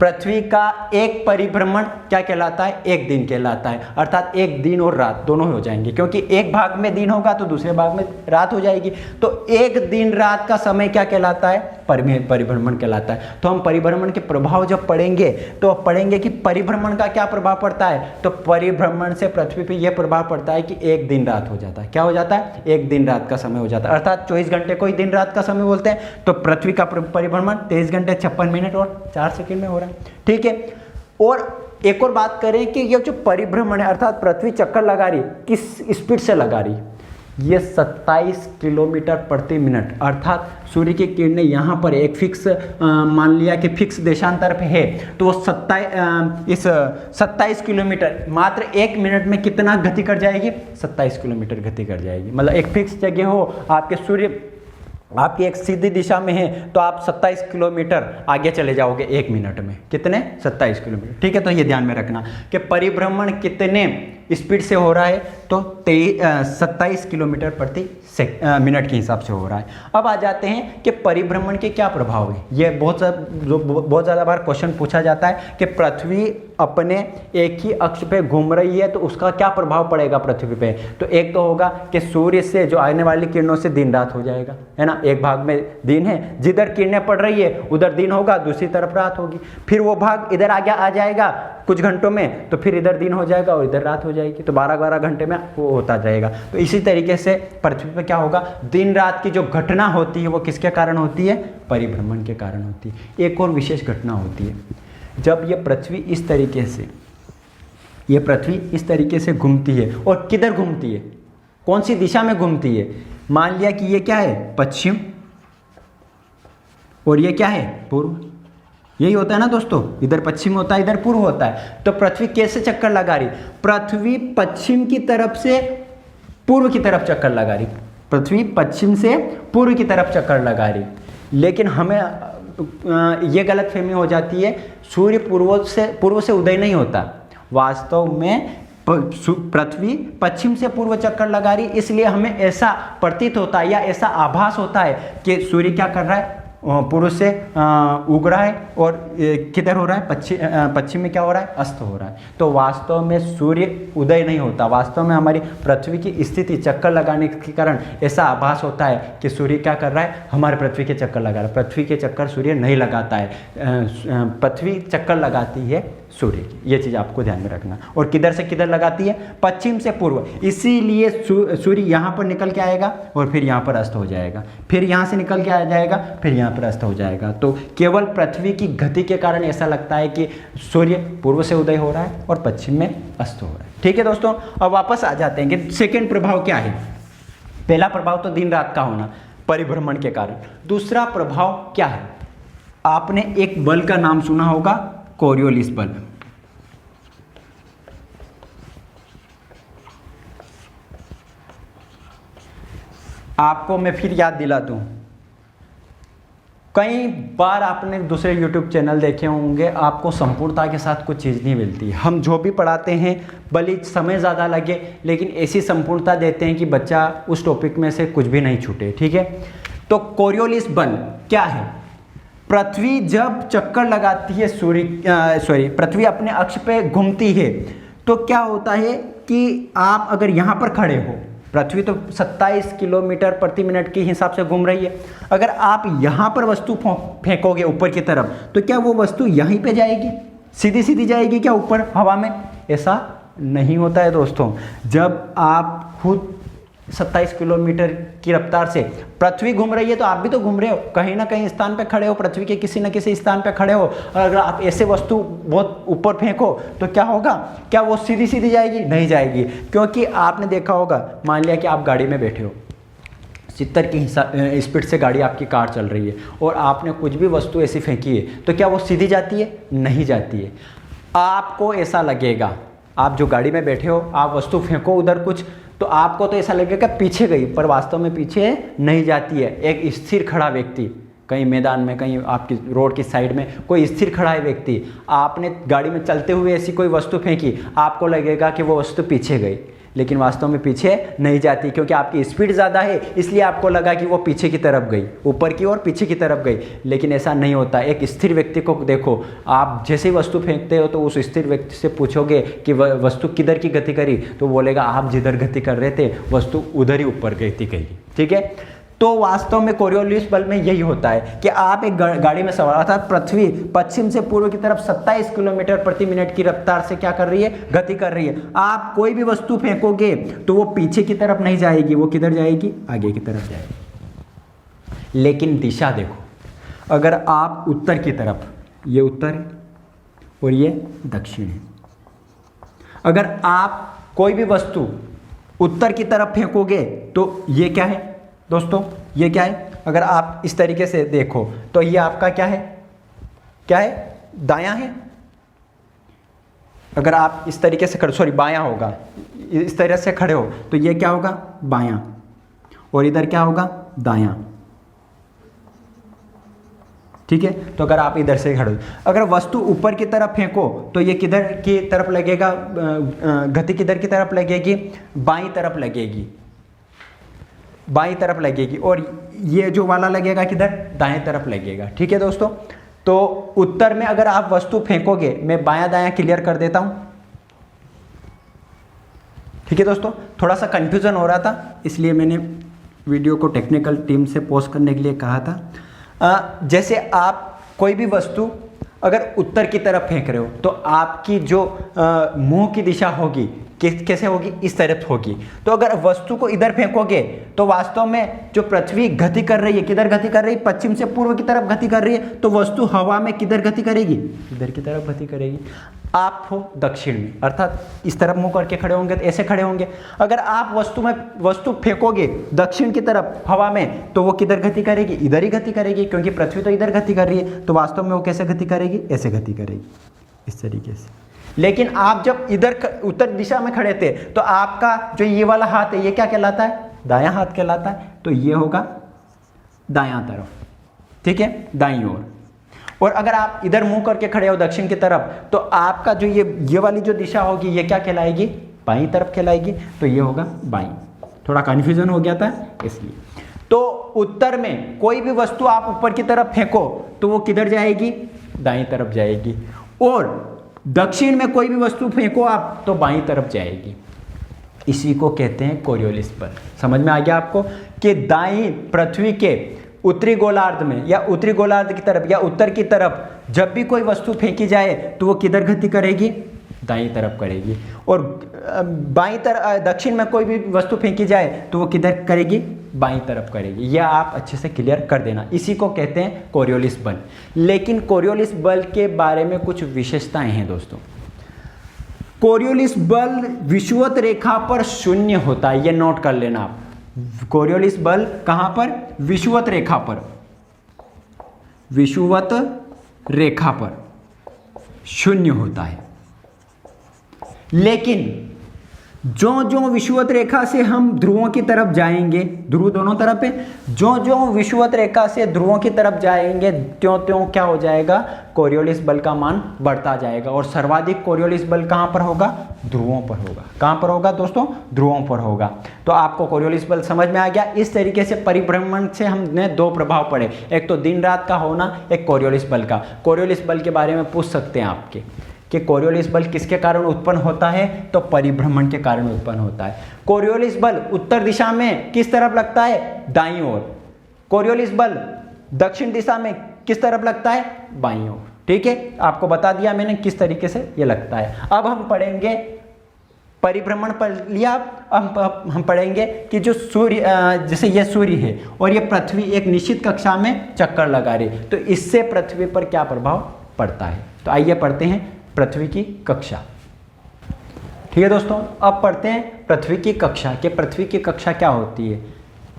पृथ्वी का एक परिभ्रमण क्या कहलाता है? एक दिन कहलाता है। अर्थात एक दिन और रात दोनों हो जाएंगे, क्योंकि एक भाग में दिन होगा तो दूसरे भाग में रात हो जाएगी। तो एक दिन रात का समय क्या कहलाता है? परिभ्रमण कहलाता है। तो हम परिभ्रमण के प्रभाव जब पढ़ेंगे तो पढ़ेंगे कि परिभ्रमण का क्या प्रभाव पड़ता है। तो परिभ्रमण से पृथ्वी पर यह प्रभाव पड़ता है कि एक दिन रात हो जाता है। क्या हो जाता है? एक दिन रात का समय हो जाता है। अर्थात 24 घंटे को ही दिन रात का समय बोलते हैं। तो पृथ्वी का परिभ्रमण 23 घंटे 56 मिनट और 4 सेकेंड में हो रहा है, ठीक है। और एक और बात करें कि ये जो परिभ्रमण है, अर्थात पृथ्वी चक्कर लगा रही, किस स्पीड से लगा रही? ये 27 किलोमीटर प्रति मिनट। अर्थात सूर्य की किरणें यहाँ पर एक फिक्स, मान लिया कि फिक्स देशांतर पे है, तो वो 27 किलोमीटर मात्र 1 मिनट में कितना गति कर जाएगी? 27 किलोमीटर गति कर जाएगी। मतलब एक फिक्स जगह हो, आपके सूर्य आपकी एक सीधी दिशा में है तो आप 27 किलोमीटर आगे चले जाओगे 1 मिनट में। कितने? 27 किलोमीटर, ठीक है। तो ये ध्यान में रखना कि परिभ्रमण कितने स्पीड से हो रहा है, तो 27 किलोमीटर प्रति मिनट के हिसाब से हो रहा है। अब आ जाते हैं कि परिभ्रमण के क्या प्रभाव है। ये बहुत ज़्यादा बार क्वेश्चन पूछा जाता है कि पृथ्वी अपने एक ही अक्ष पे घूम रही है तो उसका क्या प्रभाव पड़ेगा पृथ्वी पे। तो एक तो होगा कि सूर्य से जो आने वाली किरणों से दिन रात हो जाएगा, है ना। एक भाग में दिन है, जिधर किरणें पड़ रही है उधर दिन होगा, दूसरी तरफ रात होगी। फिर वो भाग इधर आगे आ जाएगा कुछ घंटों में, तो फिर इधर दिन हो जाएगा और इधर रात हो जाएगी। तो 12-12 घंटे में वो होता जाएगा। तो इसी तरीके से पृथ्वी पर क्या होगा, दिन रात की जो घटना होती है वो किसके कारण होती है? परिभ्रमण के कारण होती है। एक और विशेष घटना होती है, जब ये पृथ्वी इस तरीके से घूमती है। और किधर घूमती है? कौन सी दिशा में घूमती है? मान लिया कि ये क्या है? पश्चिम, और ये क्या है? पूर्व। यही होता है ना दोस्तों, इधर पश्चिम होता है, इधर पूर्व होता है। तो पृथ्वी कैसे चक्कर लगा रही? पृथ्वी पश्चिम की तरफ से पूर्व की तरफ चक्कर लगा रही। पृथ्वी पश्चिम से पूर्व की तरफ चक्कर लगा रही। लेकिन हमें ये गलतफहमी हो जाती है, सूर्य पूर्व से उदय नहीं होता। वास्तव में पृथ्वी पश्चिम से पूर्व चक्कर लगा रही, इसलिए हमें ऐसा प्रतीत होता है या ऐसा आभास होता है कि सूर्य क्या कर रहा है? पूर्व से उग रहा है। और किधर हो रहा है? पश्चिम में क्या हो रहा है? अस्त हो रहा है। तो वास्तव में सूर्य उदय नहीं होता। वास्तव में हमारी पृथ्वी की स्थिति चक्कर लगाने के कारण ऐसा आभास होता है कि सूर्य क्या कर रहा है? हमारे पृथ्वी के चक्कर लगा रहा है। पृथ्वी के चक्कर सूर्य नहीं लगाता है, पृथ्वी चक्कर लगाती है सूर्य की। ये चीज़ आपको ध्यान में रखना। और किधर से किधर लगाती है? पश्चिम से पूर्व। इसीलिए सूर्य यहाँ पर निकल के आएगा और फिर यहाँ पर अस्त हो जाएगा, फिर यहाँ से निकल के आ जाएगा, फिर यहाँ पर अस्त हो जाएगा। तो केवल पृथ्वी की गति के कारण ऐसा लगता है कि सूर्य पूर्व से उदय हो रहा है और पश्चिम में अस्त हो रहा है। ठीक है दोस्तों, अब वापस आ जाते हैं कि सेकेंड प्रभाव क्या है। पहला प्रभाव तो दिन रात का होना परिभ्रमण के कारण। दूसरा प्रभाव क्या है? आपने एक बल का नाम सुना होगा, कोरियोलिस बल। आपको मैं फिर याद दिला दूं, कई बार आपने दूसरे YouTube चैनल देखे होंगे, आपको संपूर्णता के साथ कुछ चीज़ नहीं मिलती। हम जो भी पढ़ाते हैं भले समय ज़्यादा लगे, लेकिन ऐसी संपूर्णता देते हैं कि बच्चा उस टॉपिक में से कुछ भी नहीं छूटे। ठीक है, तो कोरियोलिस बल क्या है? पृथ्वी जब चक्कर लगाती है, पृथ्वी अपने अक्ष पे घूमती है, तो क्या होता है कि आप अगर यहाँ पर खड़े हो, पृथ्वी तो 27 किलोमीटर प्रति मिनट के हिसाब से घूम रही है, अगर आप यहाँ पर वस्तु फेंकोगे ऊपर की तरफ, तो क्या वो वस्तु यहीं पे जाएगी, सीधी सीधी जाएगी क्या ऊपर हवा में? ऐसा नहीं होता है दोस्तों। जब आप खुद 27 किलोमीटर की रफ्तार से पृथ्वी घूम रही है, तो आप भी तो घूम रहे हो, कहीं ना कहीं स्थान पे खड़े हो, पृथ्वी के किसी न किसी स्थान पे खड़े हो, और अगर आप ऐसे वस्तु बहुत ऊपर फेंको तो क्या होगा? क्या वो सीधी सीधी जाएगी? नहीं जाएगी, क्योंकि आपने देखा होगा, मान लिया कि आप गाड़ी में बैठे हो, 70 की स्पीड से गाड़ी आपकी कार चल रही है, और आपने कुछ भी वस्तु ऐसी फेंकी है, तो क्या वो सीधी जाती है? नहीं जाती है। आपको ऐसा लगेगा, आप जो गाड़ी में बैठे हो, आप वस्तु फेंको उधर कुछ, तो आपको तो ऐसा लगेगा पीछे गई, पर वास्तव में पीछे नहीं जाती है। एक स्थिर खड़ा व्यक्ति कहीं मैदान में, कहीं आपकी रोड की साइड में कोई स्थिर खड़ा है व्यक्ति, आपने गाड़ी में चलते हुए ऐसी कोई वस्तु फेंकी, आपको लगेगा कि वो वस्तु पीछे गई, लेकिन वास्तव में पीछे नहीं जाती, क्योंकि आपकी स्पीड ज़्यादा है, इसलिए आपको लगा कि वो पीछे की तरफ गई, ऊपर की ओर पीछे की तरफ गई, लेकिन ऐसा नहीं होता। एक स्थिर व्यक्ति को देखो, आप जैसे ही वस्तु फेंकते हो तो उस स्थिर व्यक्ति से पूछोगे कि वह वस्तु किधर की गति करी, तो बोलेगा आप जिधर गति कर रहे थे वस्तु उधर ही ऊपर गति करी। ठीक है, तो वास्तव में कोरियोलिस बल में यही होता है कि आप एक गाड़ी में सवार, अर्थात पृथ्वी पश्चिम से पूर्व की तरफ 27 किलोमीटर प्रति मिनट की रफ्तार से क्या कर रही है? गति कर रही है। आप कोई भी वस्तु फेंकोगे तो वो पीछे की तरफ नहीं जाएगी, वो किधर जाएगी? आगे की तरफ जाएगी। लेकिन दिशा देखो, अगर आप उत्तर की तरफ, ये उत्तर है और ये दक्षिण है, अगर आप कोई भी वस्तु उत्तर की तरफ फेंकोगे तो ये क्या है दोस्तों? ये क्या है? अगर आप इस तरीके से देखो तो ये आपका क्या है? क्या है? दायां है। अगर आप इस तरीके से खड़े, बायां होगा, इस तरह से खड़े हो तो ये क्या होगा? बायां, और इधर क्या होगा? दायां। ठीक है, तो अगर आप इधर से खड़े हो, अगर वस्तु ऊपर की तरफ फेंको तो ये किधर की तरफ लगेगा? गति किधर की तरफ लगेगी? बाईं तरफ लगेगी, बाईं तरफ लगेगी, और ये जो वाला लगेगा किधर? दाएं तरफ लगेगा। ठीक है दोस्तों, तो उत्तर में अगर आप वस्तु फेंकोगे, मैं बायां दायां क्लियर कर देता हूं। ठीक है दोस्तों, थोड़ा सा कंफ्यूजन हो रहा था, इसलिए मैंने वीडियो को टेक्निकल टीम से पॉज करने के लिए कहा था। जैसे आप कोई भी वस्तु अगर उत्तर की तरफ फेंक रहे हो, तो आपकी जो मुंह की दिशा होगी कैसे होगी? इस तरफ होगी। तो अगर वस्तु को इधर फेंकोगे तो वास्तव में जो पृथ्वी गति कर रही है, किधर गति कर रही है? पश्चिम से पूर्व की तरफ गति कर रही है, तो वस्तु हवा में किधर गति करेगी? इधर की तरफ गति करेगी। आप हो दक्षिण में, अर्थात इस तरफ मुंह करके खड़े होंगे तो ऐसे खड़े होंगे। अगर आप वस्तु फेंकोगे दक्षिण की तरफ हवा में, तो वो किधर गति करेगी? इधर ही गति करेगी, क्योंकि पृथ्वी तो इधर गति कर रही है, तो वास्तव में वो कैसे गति करेगी? ऐसे गति करेगी, इस तरीके से। लेकिन आप जब इधर उत्तर दिशा में खड़े थे, तो आपका जो ये वाला हाथ है, ये क्या कहलाता है? दायां हाथ कहलाता है, तो ये होगा दायां तरफ। ठीक है, दाईं ओर। और अगर आप इधर मुंह करके खड़े हो दक्षिण की तरफ, तो आपका जो ये वाली जो दिशा होगी, ये क्या कहलाएगी? बाईं तरफ कहलाएगी, तो ये होगा बाईं। थोड़ा कन्फ्यूजन हो गया था इसलिए। तो उत्तर में कोई भी वस्तु आप ऊपर की तरफ फेंको तो वो किधर जाएगी? दाईं तरफ जाएगी, और दक्षिण में कोई भी वस्तु फेंको आप तो बाईं तरफ जाएगी। इसी को कहते हैं कोरियोलिस बल। समझ में आ गया आपको कि दाईं पृथ्वी के उत्तरी गोलार्ध में, या उत्तरी गोलार्ध की तरफ, या उत्तर की तरफ जब भी कोई वस्तु फेंकी जाए तो वो किधर गति करेगी? दाईं तरफ करेगी। और बाईं तरफ, दक्षिण में कोई भी वस्तु फेंकी जाए तो वो किधर करेगी? बाईं तरफ करेगी। यह आप अच्छे से क्लियर कर देना। इसी को कहते हैं कोरियोलिस बल। लेकिन कोरियोलिस बल के बारे में कुछ विशेषताएं हैं दोस्तों। कोरियोलिस बल विषुवत रेखा पर शून्य होता है, ये नोट कर लेना आप। कोरियोलिस बल कहां पर? विषुवत रेखा पर, विषुवत रेखा पर शून्य होता है। लेकिन जो जो विषुवत रेखा से हम ध्रुवों की तरफ जाएंगे, ध्रुव दोनों तरफ है, जो जो विषुवत रेखा से ध्रुवों की तरफ जाएंगे त्यों त्यों क्या हो जाएगा, कोरियोलिस बल का मान बढ़ता जाएगा। और सर्वाधिक कोरियोलिस बल कहाँ पर होगा, ध्रुवों पर होगा। कहाँ पर होगा दोस्तों, ध्रुवों पर होगा। तो आपको कोरियोलिस बल समझ में आ गया। इस तरीके से परिभ्रमण से हमने दो प्रभाव पढ़े, एक तो दिन रात का होना, एक कोरियोलिस बल का। कोरियोलिस बल के बारे में पूछ सकते हैं आपके कि कोरियोलिस बल किसके कारण उत्पन्न होता है, तो परिभ्रमण के कारण उत्पन्न होता है। कोरियोलिस बल उत्तर दिशा में किस तरफ लगता है, दाईं ओर। कोरियोलिस बल दक्षिण दिशा में किस तरफ लगता है, बाईं ओर। ठीक है, आपको बता दिया मैंने किस तरीके से ये लगता है। अब हम पढ़ेंगे, परिभ्रमण पढ़ लिया, अब हम पढ़ेंगे कि जो सूर्य, जैसे ये सूर्य है और ये पृथ्वी एक निश्चित कक्षा में चक्कर लगा रही, तो इससे पृथ्वी पर क्या प्रभाव पड़ता है। तो आइए पढ़ते हैं पृथ्वी की कक्षा। ठीक है दोस्तों, अब पढ़ते हैं पृथ्वी की कक्षा, कि पृथ्वी की कक्षा क्या होती है।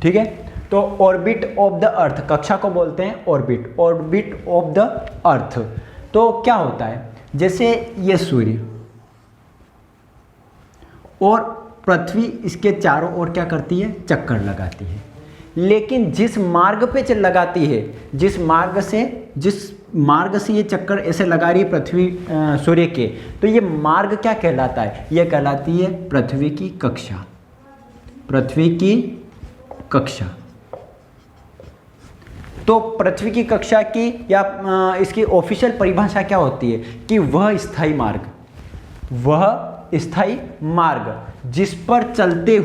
ठीक है, तो ऑर्बिट ऑफ द अर्थ, कक्षा को बोलते हैं orbit, orbit of the earth. तो क्या होता है, जैसे ये सूर्य और पृथ्वी इसके चारों ओर क्या करती है, चक्कर लगाती है। लेकिन जिस मार्ग पे लगाती है, जिस मार्ग से ये चक्कर ऐसे लगा रही है पृथ्वी सूर्य के, तो ये मार्ग क्या कहलाता है, ये कहलाती है पृथ्वी की कक्षा। पृथ्वी की कक्षा। तो पृथ्वी की कक्षा की या इसकी ऑफिशियल परिभाषा क्या होती है कि वह स्थायी मार्ग, वह स्थायी मार्ग जिस पर चलते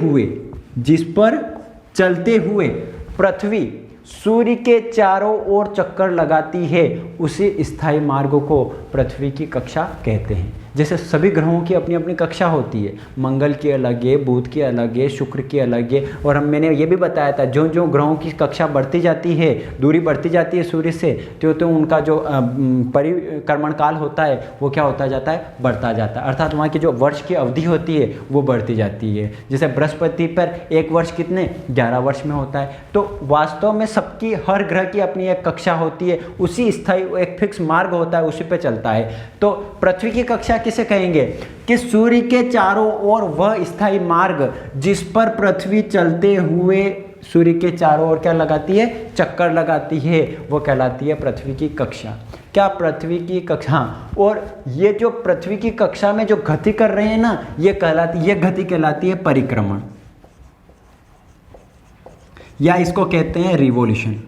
हुए पृथ्वी सूर्य के चारों ओर चक्कर लगाती है, उसी स्थायी मार्ग को पृथ्वी की कक्षा कहते हैं। जैसे सभी ग्रहों की अपनी अपनी कक्षा होती है, मंगल की अलग है, बुध की अलग है, शुक्र की अलग है। और मैंने ये भी बताया था, जो जो ग्रहों की कक्षा बढ़ती जाती है, दूरी बढ़ती जाती है सूर्य से, तो उनका जो परिक्रमण काल होता है वो क्या होता जाता है, बढ़ता जाता है। अर्थात वहाँ की जो वर्ष की अवधि होती है वो बढ़ती जाती है। जैसे बृहस्पति पर एक वर्ष कितने 11 वर्ष में होता है। तो वास्तव में सबकी, हर ग्रह की अपनी एक कक्षा होती है, उसी स्थायी एक फिक्स मार्ग होता है, उसी पे चलता है। तो पृथ्वी की कक्षा किसे कहेंगे कि सूर्य के चारों ओर वह स्थायी मार्ग जिस पर पृथ्वी चलते हुए सूर्य के चारों ओर क्या लगाती है, चक्कर लगाती है, वो कहलाती है पृथ्वी की कक्षा। क्या पृथ्वी की कक्षा। और ये जो पृथ्वी की कक्षा में जो गति कर रहे हैं ना, ये गति कहलाती है परिक्रमण, या इसको कहते हैं रिवॉल्यूशन।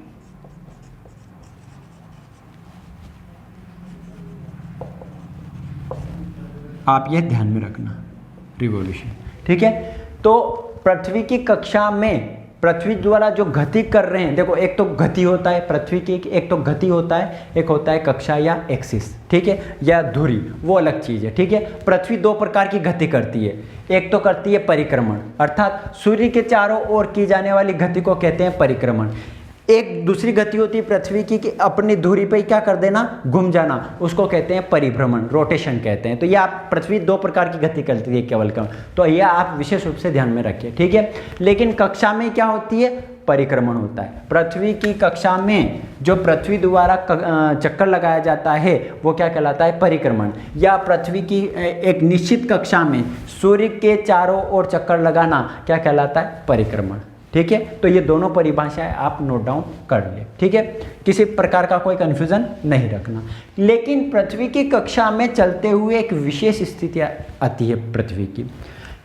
आप ये ध्यान में रखना, रिवॉल्यूशन। ठीक है, तो पृथ्वी की कक्षा में पृथ्वी द्वारा जो गति कर रहे हैं, देखो एक तो गति होता है पृथ्वी की, एक तो गति होता है, एक होता है कक्षा या एक्सिस। ठीक है, या धुरी, वो अलग चीज़ है। ठीक है, पृथ्वी दो प्रकार की गति करती है। एक तो करती है परिक्रमण, अर्थात सूर्य के चारों ओर की जाने वाली गति को कहते हैं परिक्रमण। एक दूसरी गति होती है पृथ्वी की कि अपनी धुरी पे क्या कर देना, घूम जाना, उसको कहते हैं परिभ्रमण, रोटेशन कहते हैं। तो ये आप पृथ्वी दो प्रकार की गति करती है केवल कम, तो ये आप विशेष रूप से ध्यान में रखिए। ठीक है, लेकिन कक्षा में क्या होती है, परिक्रमण होता है। पृथ्वी की कक्षा में जो पृथ्वी द्वारा चक्कर लगाया जाता है वो क्या कहलाता है, परिक्रमण। या पृथ्वी की एक निश्चित कक्षा में सूर्य के चारों ओर चक्कर लगाना क्या कहलाता है, परिक्रमण। ठीक है, तो ये दोनों परिभाषाएं आप नोट डाउन कर ले। ठीक है, किसी प्रकार का कोई कन्फ्यूजन नहीं रखना। लेकिन पृथ्वी की कक्षा में चलते हुए एक विशेष स्थिति आती है पृथ्वी की,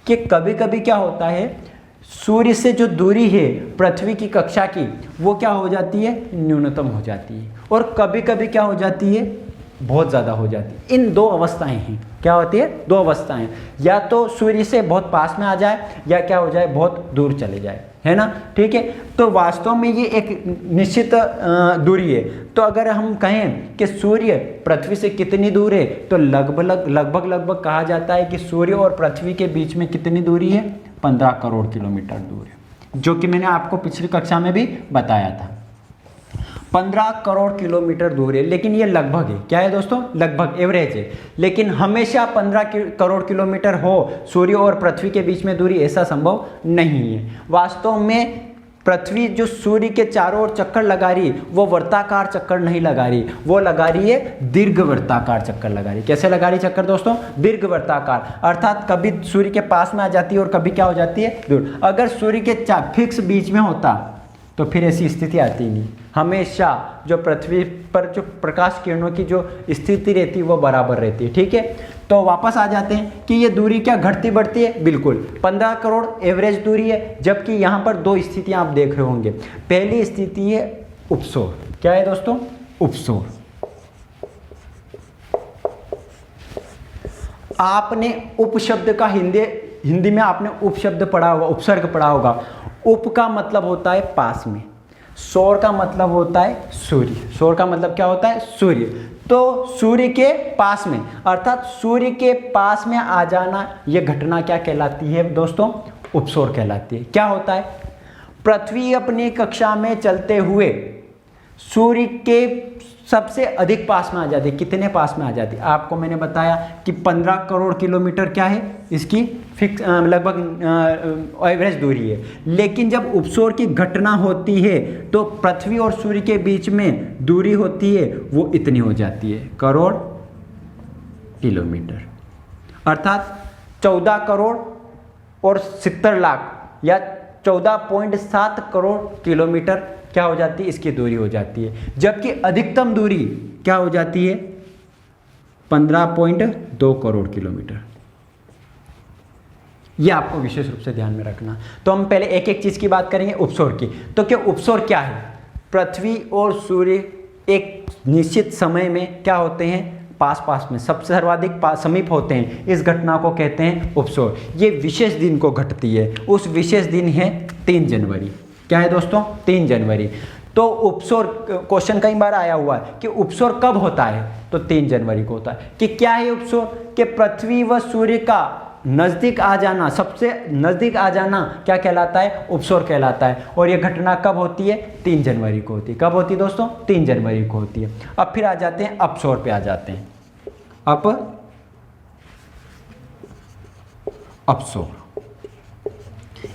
कि कभी कभी क्या होता है, सूर्य से जो दूरी है पृथ्वी की कक्षा की, वो क्या हो जाती है, न्यूनतम हो जाती है, और कभी कभी क्या हो जाती है, बहुत ज़्यादा हो जाती है। इन दो अवस्थाएं हैं, क्या होती है, दो अवस्थाएं, या तो सूर्य से बहुत पास में आ जाए, या क्या हो जाए, बहुत दूर चले जाए, है ना। ठीक है, तो वास्तव में ये एक निश्चित दूरी है। तो अगर हम कहें कि सूर्य पृथ्वी से कितनी दूर है, तो लगभग कहा जाता है कि सूर्य और पृथ्वी के बीच में कितनी दूरी है, 15 करोड़ किलोमीटर दूर है, जो कि मैंने आपको पिछली कक्षा में भी बताया था। 15 करोड़ किलोमीटर दूर है, लेकिन ये लगभग है। क्या है दोस्तों, लगभग, एवरेज है। लेकिन हमेशा 15 करोड़ किलोमीटर हो सूर्य और पृथ्वी के बीच में दूरी, ऐसा संभव नहीं है। वास्तव में पृथ्वी जो सूर्य के चारों ओर चक्कर लगा रही वो वर्ताकार चक्कर नहीं लगा रही, वो लगा रही है दीर्घ वर्ताकार चक्कर लगा रही। कैसे लगा रही चक्कर दोस्तों? दीर्घ वर्ताकार, अर्थात कभी सूर्य के पास में आ जाती है और कभी क्या हो जाती है, दूर। अगर सूर्य के फिक्स बीच में होता तो फिर ऐसी स्थिति आती नहीं। हमेशा जो पृथ्वी पर जो प्रकाश किरणों की जो स्थिति रहती है वो बराबर रहती है। ठीक है, तो वापस आ जाते हैं कि ये दूरी क्या घटती बढ़ती है? बिल्कुल 15 करोड़ एवरेज दूरी है, जबकि यहाँ पर दो स्थितियाँ आप देख रहे होंगे। पहली स्थिति है उपसौर। क्या है दोस्तों? उपसौर। आपने उपशब्द का हिंदी में आपने उपशब्द पढ़ा होगा, उपसर्ग पढ़ा होगा। उप का मतलब होता है पास में, सौर का मतलब होता है सूर्य। सौर का मतलब क्या होता है? सूर्य। तो सूर्य के पास में, अर्थात सूर्य के पास में आ जाना, यह घटना क्या कहलाती है दोस्तों? उपसौर कहलाती है। क्या होता है? पृथ्वी अपनी कक्षा में चलते हुए सूर्य के सबसे अधिक पास में आ जाती है। कितने पास में आ जाती है? आपको मैंने बताया कि 15 करोड़ किलोमीटर क्या है इसकी फिक्स लगभग एवरेज दूरी है। लेकिन जब उपसौर की घटना होती है तो पृथ्वी और सूर्य के बीच में दूरी होती है वो इतनी हो जाती है, करोड़ किलोमीटर, अर्थात 14 करोड़ और 70 लाख या 14.7 करोड़ किलोमीटर क्या हो जाती है? इसकी दूरी हो जाती है। जबकि अधिकतम दूरी क्या हो जाती है? 15.2 करोड़ किलोमीटर। यह आपको विशेष रूप से ध्यान में रखना। तो हम पहले एक एक चीज की बात करेंगे उपसौर की। तो क्या उपसौर क्या है? पृथ्वी और सूर्य एक निश्चित समय में क्या होते हैं? पास में, सबसे सर्वाधिक समीप होते हैं। इस घटना को कहते हैं उपसौर। ये विशेष दिन को घटती है। उस विशेष दिन है 3 जनवरी। क्या है दोस्तों? 3 जनवरी। तो उपसौर क्वेश्चन कई बार आया हुआ है कि उपसौर कब होता है? तो 3 जनवरी को होता है। कि क्या है उपसौर? कि पृथ्वी व सूर्य का नजदीक आ जाना, सबसे नजदीक आ जाना क्या कहलाता है? उपसौर कहलाता है। और यह घटना कब होती है? 3 जनवरी को होती है। कब होती है दोस्तों? 3 जनवरी को होती है। अब फिर आ जाते हैं अपसौर पे आ जाते हैं। अपसौर,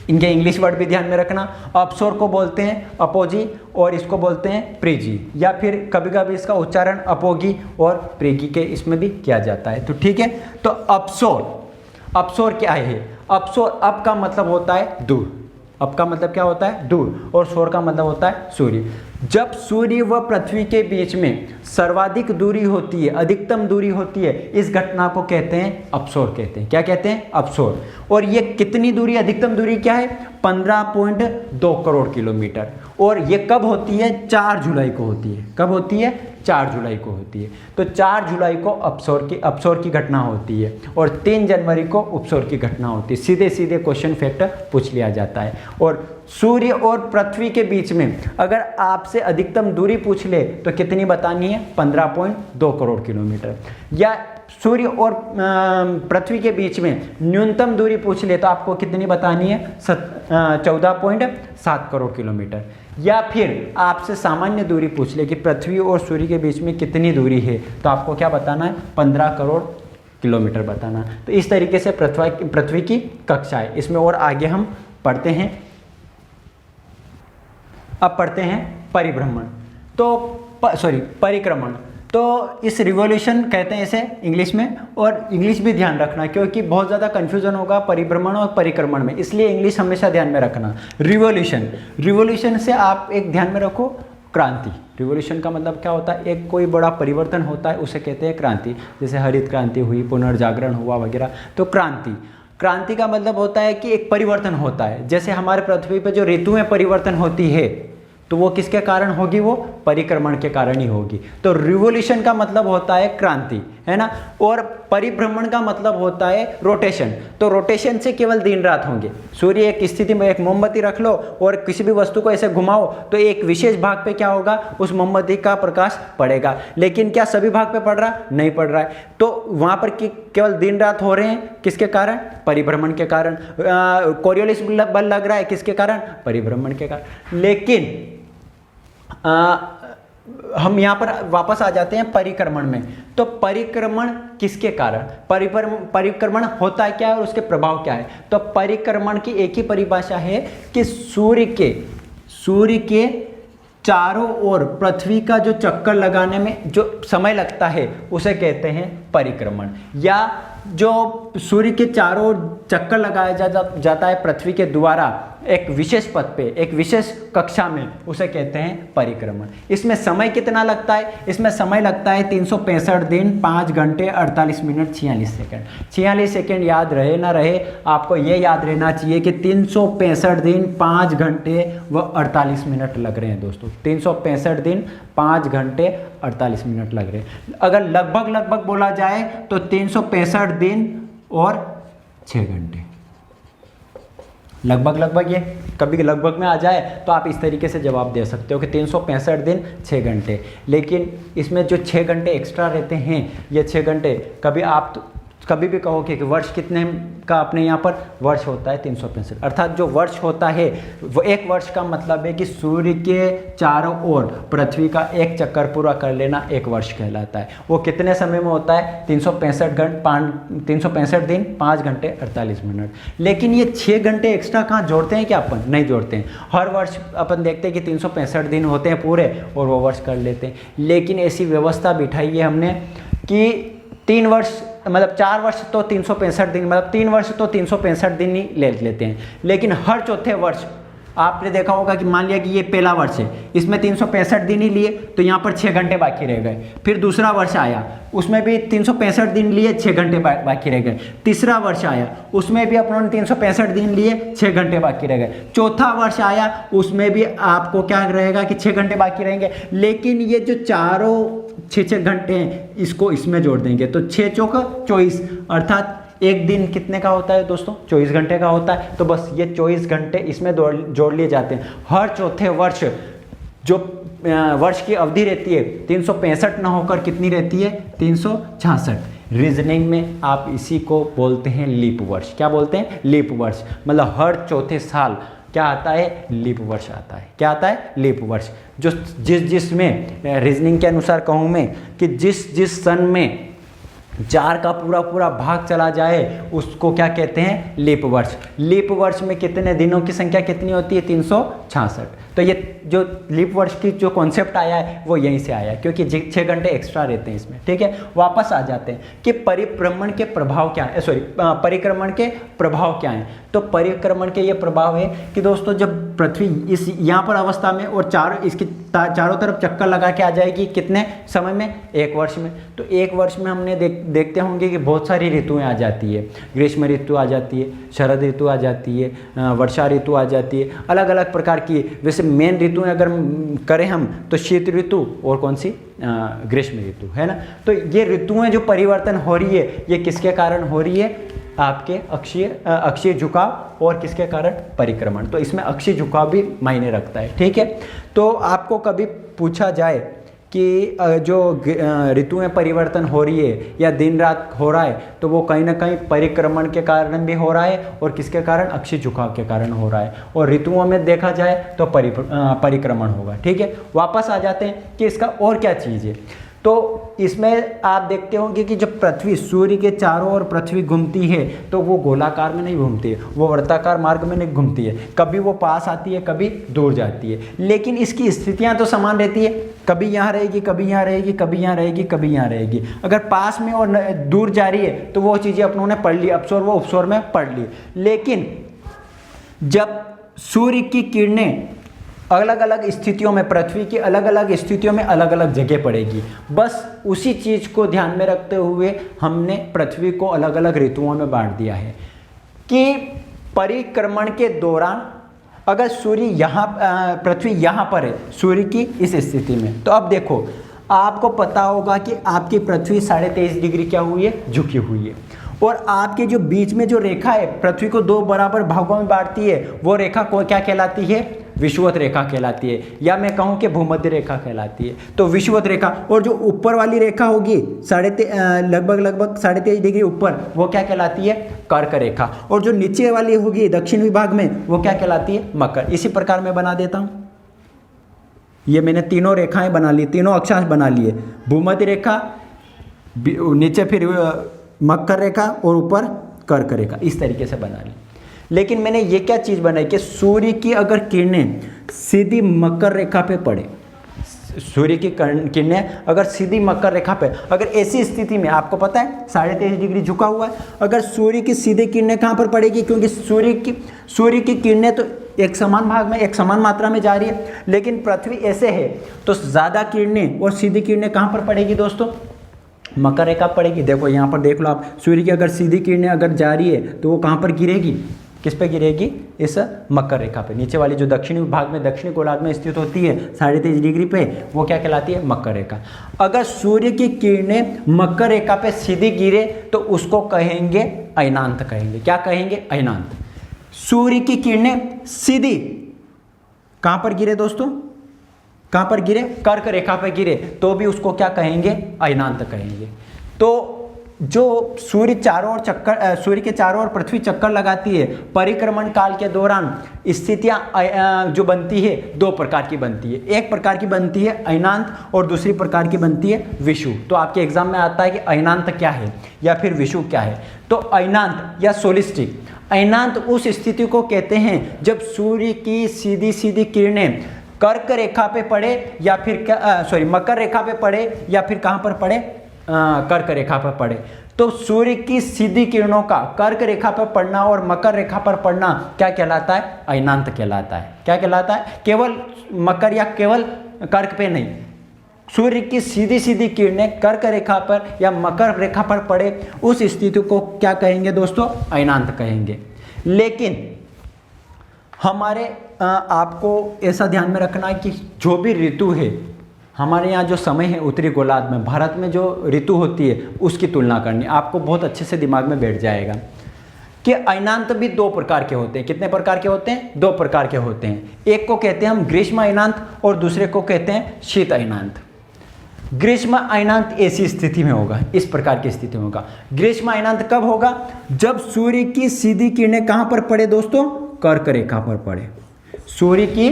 इनके इंग्लिश वर्ड भी ध्यान में रखना। अपसौर को बोलते हैं अपोजी और इसको बोलते हैं प्रीजी, या फिर कभी कभी इसका उच्चारण अपोगी और प्रीगी के इसमें भी किया जाता है। तो ठीक है, तो अपसौर क्या है? अपसौर अप का मतलब होता है दूर, अप का मतलब क्या होता है? दूर, और सौर का मतलब होता है सूर्य। जब सूर्य व पृथ्वी के बीच में सर्वाधिक दूरी होती है, अधिकतम दूरी होती है, इस घटना को कहते हैं अपसौर कहते हैं। क्या कहते हैं? अपसौर। और ये कितनी दूरी, अधिकतम दूरी क्या है? 15.2 करोड़ किलोमीटर। और ये कब होती है? 4 जुलाई को होती है। कब होती है? 4 जुलाई को होती है। तो 4 जुलाई को अपसौर की घटना होती है और 3 जनवरी को उपसौर की घटना होती है। सीधे सीधे क्वेश्चन फैक्ट पूछ लिया जाता है। और सूर्य और पृथ्वी के बीच में अगर आपसे अधिकतम दूरी पूछ ले तो कितनी बतानी है? 15.2 करोड़ किलोमीटर। या सूर्य और पृथ्वी के बीच में न्यूनतम दूरी पूछ ले तो आपको कितनी बतानी है? 14.7 करोड़ किलोमीटर। या फिर आपसे सामान्य दूरी पूछ ले कि पृथ्वी और सूर्य के बीच में कितनी दूरी है, तो आपको क्या बताना है? 15 करोड़ किलोमीटर बताना। तो इस तरीके से पृथ्वी की कक्षा है। इसमें और आगे हम पढ़ते हैं। अब पढ़ते हैं परिभ्रमण। परिक्रमण। तो इस रिवॉल्यूशन कहते हैं इसे इंग्लिश में, और इंग्लिश भी ध्यान रखना क्योंकि बहुत ज़्यादा कन्फ्यूजन होगा परिभ्रमण और परिक्रमण में, इसलिए इंग्लिश हमेशा ध्यान में रखना। रिवॉल्यूशन से आप एक ध्यान में रखो क्रांति। रिवॉल्यूशन का मतलब क्या होता है? एक कोई बड़ा परिवर्तन होता है उसे कहते हैं क्रांति। जैसे हरित क्रांति हुई, पुनर्जागरण हुआ वगैरह। तो क्रांति का मतलब होता है कि एक परिवर्तन होता है। जैसे हमारे पृथ्वी पर जो ऋतु में परिवर्तन होती है तो वो किसके कारण होगी? वो परिक्रमण के कारण ही होगी। तो रिवॉल्यूशन का मतलब होता है क्रांति, है ना। और परिभ्रमण का मतलब होता है रोटेशन। तो रोटेशन से केवल दिन रात होंगे। सूर्य एक स्थिति में, एक मोमबत्ती रख लो और किसी भी वस्तु को ऐसे घुमाओ तो एक विशेष भाग पे क्या होगा? उस मोमबत्ती का प्रकाश पड़ेगा। लेकिन क्या सभी भाग पे पड़ रहा? नहीं पड़ रहा है। तो वहां पर केवल दिन रात हो रहे हैं, किसके कारण? परिभ्रमण के कारण। कोरियोलिस बल लग रहा है, किसके कारण? परिभ्रमण के कारण। लेकिन हम यहाँ पर वापस आ जाते हैं परिक्रमण में। तो परिक्रमण किसके कारण? परिक्रमण होता है क्या है और उसके प्रभाव क्या है? तो परिक्रमण की एक ही परिभाषा है कि सूर्य के चारों ओर पृथ्वी का जो चक्कर लगाने में जो समय लगता है उसे कहते हैं परिक्रमण। या जो सूर्य के चारों ओर चक्कर लगाया जाता है पृथ्वी के द्वारा एक विशेष पथ पे, एक विशेष कक्षा में, उसे कहते हैं परिक्रमण। इसमें समय कितना लगता है? इसमें समय लगता है 365 दिन 5 घंटे 48 मिनट 46 सेकंड। 46 सेकंड याद रहे ना रहे, आपको ये याद रहना चाहिए कि 365 दिन 5 घंटे व 48 मिनट लग रहे हैं दोस्तों। 365 दिन 5 घंटे 48 मिनट लग रहे हैं। अगर लगभग बोला जाए तो 365 दिन और 6 घंटे। लगभग ये कभी लगभग में आ जाए तो आप इस तरीके से जवाब दे सकते हो कि 365 दिन 6 घंटे। लेकिन इसमें जो 6 घंटे एक्स्ट्रा रहते हैं, ये 6 घंटे कभी भी कहोगे कि वर्ष कितने का अपने यहाँ पर वर्ष होता है 365, अर्थात जो वर्ष होता है वो एक वर्ष का मतलब है कि सूर्य के चारों ओर पृथ्वी का एक चक्कर पूरा कर लेना एक वर्ष कहलाता है। वो कितने समय में होता है? 365 दिन 5 घंटे 48 मिनट। लेकिन ये 6 घंटे एक्स्ट्रा कहाँ जोड़ते हैं क्या? अपन नहीं जोड़ते हैं। हर वर्ष अपन देखते हैं कि 365 दिन होते हैं पूरे और वो वर्ष कर लेते हैं। लेकिन ऐसी व्यवस्था बिठाई है हमने कि 3 वर्ष मतलब 4 वर्ष तो 365 दिन, मतलब 3 वर्ष तो 365 दिन ही ले लेते हैं। लेकिन हर चौथे वर्ष आपने देखा होगा कि मान लिया कि ये पहला वर्ष है, इसमें 365 दिन ही लिए तो यहाँ पर 6 घंटे बाकी रह गए। फिर दूसरा वर्ष आया, उसमें भी 365 दिन लिए, 6 घंटे बाकी रह गए। तीसरा वर्ष आया, उसमें भी अपनों ने 365 दिन लिए, 6 घंटे बाकी रह गए। चौथा वर्ष आया, उसमें भी आपको क्या रहेगा कि 6 घंटे बाकी रहेंगे। लेकिन ये जो चारों 6 घंटे हैं, इसको इसमें जोड़ देंगे तो 6 चौका 24, अर्थात एक दिन कितने का होता है दोस्तों? 24 घंटे का होता है। तो बस ये 24 घंटे इसमें जोड़ लिए जाते हैं। हर चौथे वर्ष जो वर्ष की अवधि रहती है 365 ना होकर कितनी रहती है? 366। रीजनिंग में आप इसी को बोलते हैं लीप वर्ष। क्या बोलते हैं? लीप वर्ष। मतलब हर चौथे साल क्या आता है? लीप वर्ष आता है। क्या आता है? लीप वर्ष। जो जिसमें रीजनिंग के अनुसार कहूँ मैं कि जिस सन में 4 का पूरा भाग चला जाए उसको क्या कहते हैं? लीप वर्ष। लीप वर्ष में कितने दिनों की संख्या कितनी होती है? 366। तो ये जो लीप वर्ष की जो कॉन्सेप्ट आया है वो यहीं से आया है, क्योंकि 6 घंटे एक्स्ट्रा रहते हैं इसमें। ठीक है, वापस आ जाते हैं कि परिभ्रमण के प्रभाव क्या है, परिक्रमण के प्रभाव क्या हैं। तो परिक्रमण के ये प्रभाव है कि दोस्तों जब पृथ्वी इस यहाँ पर अवस्था में और चारों तरफ चक्कर लगा के आ जाएगी कितने समय में? 1 वर्ष में। तो 1 वर्ष में हमने देखते होंगे कि बहुत सारी ऋतुएं आ जाती है। ग्रीष्म ऋतु आ जाती है, शरद ऋतु आ जाती है, वर्षा ऋतु आ जाती है, अलग अलग प्रकार की। वैसे मेन ऋतुएं अगर करें हम तो शीत ऋतु और कौन सी? ग्रीष्म ऋतु, है ना। तो ये ऋतुएं जो परिवर्तन हो रही है ये किसके कारण हो रही है? आपके अक्षीय झुकाव और किसके कारण? परिक्रमण। तो इसमें अक्षीय झुकाव भी मायने रखता है। ठीक है, तो आपको कभी पूछा जाए कि जो ऋतुएं परिवर्तन हो रही है या दिन रात हो रहा है तो वो कहीं ना कहीं परिक्रमण के कारण भी हो रहा है और किसके कारण? अक्षीय झुकाव के कारण हो रहा है। और ऋतुओं में देखा जाए तो परिक्रमण होगा। ठीक है, वापस आ जाते हैं कि इसका और क्या चीज़ है। तो इसमें आप देखते होंगे कि जब पृथ्वी सूर्य के चारों ओर पृथ्वी घूमती है तो वो गोलाकार में नहीं घूमती है, वो वृत्ताकार मार्ग में नहीं घूमती है। कभी वो पास आती है, कभी दूर जाती है, लेकिन इसकी स्थितियां तो समान रहती है। कभी यहाँ रहेगी, कभी यहाँ रहेगी, कभी यहाँ रहेगी, कभी यहाँ रहेगी। अगर पास में और दूर जा रही है तो वो चीज़ें अपनों ने पढ़ ली, अपसोर वो उपसोर में पढ़ ली। लेकिन जब सूर्य की किरणें अलग अलग स्थितियों में, पृथ्वी की अलग अलग स्थितियों में अलग अलग जगह पड़ेगी, बस उसी चीज़ को ध्यान में रखते हुए हमने पृथ्वी को अलग अलग ऋतुओं में बांट दिया है कि परिक्रमण के दौरान अगर सूर्य यहाँ पृथ्वी यहाँ पर है सूर्य की इस स्थिति में, तो अब देखो आपको पता होगा कि आपकी पृथ्वी 23.5 डिग्री क्या हुई है? झुकी हुई है। और आपके जो बीच में जो रेखा है पृथ्वी को 2 बराबर भागों में बांटती है, वो रेखा को क्या कहलाती है? विषुवत रेखा कहलाती है, या मैं कहूँ कि भूमध्य रेखा कहलाती है। तो विषुवत रेखा, और जो ऊपर वाली रेखा होगी लगभग 23.5 डिग्री ऊपर, वो क्या कहलाती है? कर्क रेखा। और जो नीचे वाली होगी दक्षिण विभाग में, वो क्या कहलाती है? मकर। इसी प्रकार मैं बना देता हूँ। ये मैंने तीनों रेखाएं बना ली, तीनों अक्षांश बना लिए। भूमध्य रेखा, नीचे फिर मकर रेखा और ऊपर कर्क रेखा, इस तरीके से बना ली। लेकिन मैंने ये क्या चीज़ बनाई कि सूर्य की अगर किरणें सीधी मकर रेखा पे पड़े, सूर्य की किरणें अगर सीधी मकर रेखा पे, अगर ऐसी स्थिति में आपको पता है 23.5 डिग्री झुका हुआ है, अगर सूर्य की सीधी किरणें कहाँ पर पड़ेगी, क्योंकि सूर्य की किरणें तो एक समान भाग में, एक समान मात्रा में जा रही है, लेकिन पृथ्वी ऐसे है तो ज़्यादा किरणें और सीधी किरणें कहाँ पर पड़ेगी दोस्तों, मकर रेखा पड़ेगी। देखो यहाँ पर देख लो आप, सूर्य की अगर सीधी किरणें अगर जा रही है तो वो कहाँ पर गिरेगी, किस पे गिरेगी, इस मकर रेखा पे। नीचे वाली जो दक्षिणी भाग में, दक्षिणी गोलार्ध में स्थित होती है 23.5 डिग्री पे, वो क्या कहलाती है, मकर रेखा। अगर सूर्य की किरणें मकर रेखा पे सीधी गिरे तो उसको कहेंगे अयनांत कहेंगे। क्या कहेंगे, अयनांत। सूर्य की किरणें सीधी कहाँ पर गिरे दोस्तों, कहाँ पर गिरे, कर्क रेखा पर गिरे तो भी उसको क्या कहेंगे, अयनांत कहेंगे। तो जो सूर्य के चारों ओर पृथ्वी चक्कर लगाती है, परिक्रमण काल के दौरान स्थितियां जो बनती है दो प्रकार की बनती है। एक प्रकार की बनती है अयनांत और दूसरी प्रकार की बनती है विषुव। तो आपके एग्जाम में आता है कि अयनांत क्या है या फिर विषुव क्या है। तो अयनांत या सोलिस्टिक, अयनांत उस स्थिति को कहते हैं जब सूर्य की सीधी सीधी किरणें कर्क रेखा पे पड़े या फिर मकर रेखा पे पड़े या फिर कहाँ पर पड़े, कर्क रेखा पर पड़े। तो सूर्य की सीधी किरणों का कर्क रेखा पर पड़ना और मकर रेखा पर पड़ना क्या कहलाता है, अयनांत कहलाता है। क्या कहलाता है, केवल मकर या केवल कर्क पे नहीं, सूर्य की सीधी सीधी किरणें कर्क रेखा पर या मकर रेखा पर पड़े उस स्थिति को क्या कहेंगे दोस्तों, अयनांत कहेंगे। लेकिन हमारे आपको ऐसा ध्यान में रखना है कि जो भी ऋतु है हमारे यहाँ, जो समय है उत्तरी गोलार्ध में, भारत में जो ऋतु होती है उसकी तुलना करनी, आपको बहुत अच्छे से दिमाग में बैठ जाएगा कि अयनांत भी दो प्रकार के होते हैं। कितने प्रकार के होते हैं, दो प्रकार के होते हैं। एक को कहते हैं हम ग्रीष्म अयनांत और दूसरे को कहते हैं शीत अयनांत। ग्रीष्म अयनांत ऐसी स्थिति में होगा, इस प्रकार की स्थिति में होगा। ग्रीष्म अयनांत कब होगा, जब सूर्य की सीधी किरणें कहाँ पर पड़े दोस्तों, कर्क रेखा पर पड़े। सूर्य की,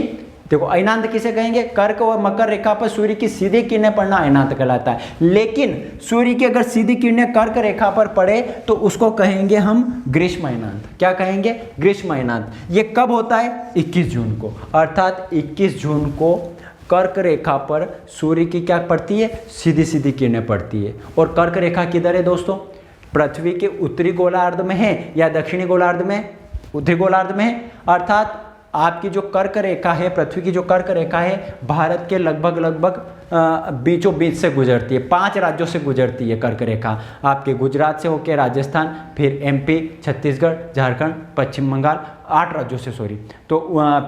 देखो अयनांत किसे कहेंगे, कर्क और मकर रेखा पर सूर्य की सीधी किरणें पड़ना अयनांत कहलाता है। लेकिन सूर्य की अगर सीधी किरणें कर्क रेखा पर पड़े तो उसको कहेंगे हम ग्रीष्म अयनांत। क्या कहेंगे, ग्रीष्म अयनांत। ये कब होता है, 21 जून को, अर्थात 21 जून को कर्क रेखा पर सूर्य की क्या पड़ती है, सीधी सीधी किरणें पड़ती है। और कर्क रेखा किधर है दोस्तों, पृथ्वी के उत्तरी गोलार्ध में है या दक्षिणी गोलार्ध में, उत्तरी गोलार्ध में है। अर्थात आपकी जो कर्क रेखा है, पृथ्वी की जो कर्क रेखा है, भारत के लगभग बीचों बीच से गुजरती है, 5 राज्यों से गुजरती है कर्क रेखा। आपके गुजरात से होकर राजस्थान, फिर एमपी, छत्तीसगढ़, झारखंड, पश्चिम बंगाल, 8 राज्यों से, तो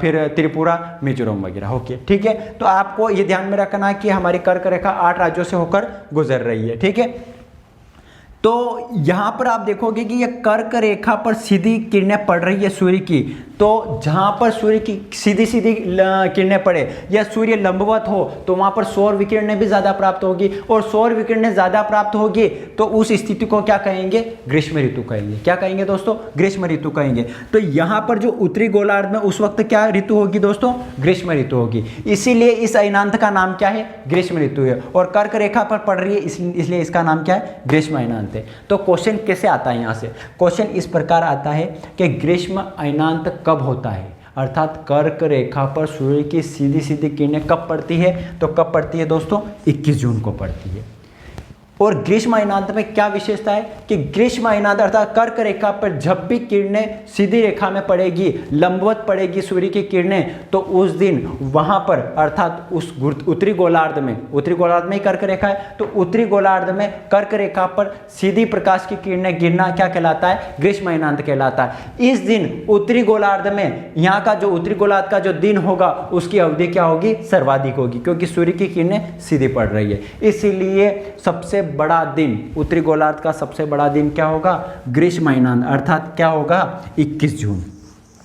फिर त्रिपुरा, मिजोरम वगैरह। ओके, ठीक है। तो आपको ये ध्यान में रखना है कि हमारी कर्क रेखा 8 राज्यों से होकर गुजर रही है, ठीक है। तो यहाँ पर आप देखोगे कि ये कर्क रेखा पर सीधी किरणें पड़ रही है सूर्य की। तो जहाँ पर सूर्य की सीधी सीधी किरणें पड़े या सूर्य लंबवत हो तो वहाँ पर सौर विकिरणें भी ज़्यादा प्राप्त होगी, और सौर विकिरणें ज़्यादा प्राप्त होगी तो उस स्थिति को क्या कहेंगे, ग्रीष्म ऋतु कहेंगे। क्या कहेंगे दोस्तों, ग्रीष्म ऋतु कहेंगे। तो यहाँ पर जो उत्तरी गोलार्ध में उस वक्त क्या ऋतु होगी दोस्तों, ग्रीष्म ऋतु होगी। इसीलिए इस अयनांत का नाम क्या है, ग्रीष्म ऋतु है। और कर्क रेखा पर पड़ रही है इसलिए इसका नाम क्या है, ग्रीष्म अयनांत। तो क्वेश्चन कैसे आता है, यहाँ से क्वेश्चन इस प्रकार आता है कि ग्रीष्म अयनांत कब होता है, अर्थात कर्क रेखा पर सूर्य की सीधी सीधी किरणें कब पड़ती है, तो कब पड़ती है दोस्तों, 21 जून को पड़ती है। और ग्रीष्म अयनांत में क्या विशेषता है कि ग्रीष्म अयनांत अर्थात कर्क रेखा पर जब भी किरणें सीधी रेखा में पड़ेगी, लंबवत पड़ेगी सूर्य की किरणें, तो उस दिन वहां पर अर्थात उस उत्तरी गोलार्ध में ही कर्क रेखा है, तो उत्तरी गोलार्ध में कर्क रेखा पर सीधी प्रकाश की किरणें गिरना क्या कहलाता है, ग्रीष्म अयनांत कहलाता है। इस दिन उत्तरी गोलार्ध में, यहाँ का जो उत्तरी गोलार्ध का जो दिन होगा उसकी अवधि क्या होगी, सर्वाधिक होगी, क्योंकि सूर्य की किरणें सीधी पड़ रही है। इसीलिए सबसे बड़ा दिन, उत्तरी गोलार्ध का सबसे बड़ा दिन क्या होगा, ग्रीष्म अयनांत, अर्थात क्या होगा, 21 जून।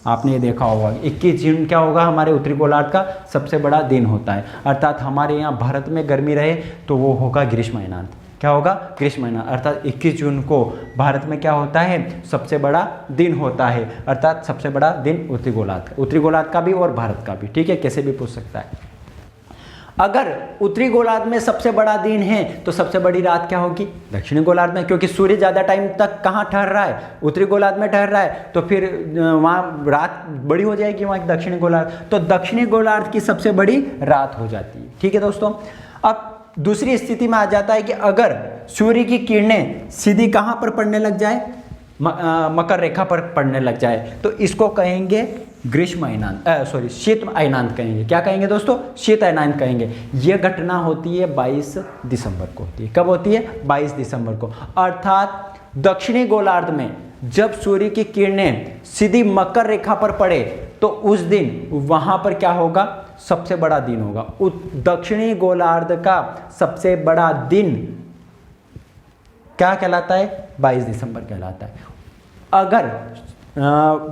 आपने ये देखा होगा 21 जून क्या होगा, हमारे उत्तरी गोलार्ध का सबसे बड़ा दिन होता है। अर्थात हमारे यहाँ भारत में गर्मी रहे तो वो होगा ग्रीष्म अयनांत। क्या होगा, ग्रीष्म अयनांत। अर्थात 21 जून को भारत में क्या होता है, सबसे बड़ा दिन होता है, अर्थात सबसे बड़ा दिन उत्तरी गोलार्ध का भी और भारत का भी, ठीक है, कैसे भी पूछ सकता है। अगर उत्तरी गोलार्ध में सबसे बड़ा दिन है तो सबसे बड़ी रात क्या होगी? दक्षिणी गोलार्ध में, क्योंकि सूर्य ज़्यादा टाइम तक कहाँ ठहर रहा है? उत्तरी गोलार्ध में ठहर रहा है, तो फिर वहाँ रात बड़ी हो जाएगी वहाँ दक्षिणी गोलार्ध, तो दक्षिणी गोलार्ध की सबसे बड़ी रात हो जाती है। ठीक है दोस्तों, अब दूसरी स्थिति में आ जाता है कि अगर सूर्य की किरणें सीधी कहाँ पर पड़ने लग जाए? मकर रेखा पर पड़ने लग जाए, तो इसको कहेंगे ग्रीष्म अयनांत, शीत अयनांत कहेंगे। क्या कहेंगे दोस्तों? शीत अयनांत कहेंगे। यह घटना होती है 22 दिसंबर को होती है। कब होती है? 22 दिसंबर को। अर्थात दक्षिणी गोलार्ध में जब सूर्य की किरणें सीधी मकर रेखा पर पड़े तो उस दिन वहां पर क्या होगा? सबसे बड़ा दिन होगा। दक्षिणी गोलार्ध का सबसे बड़ा दिन क्या कहलाता है? 22 दिसंबर कहलाता है। अगर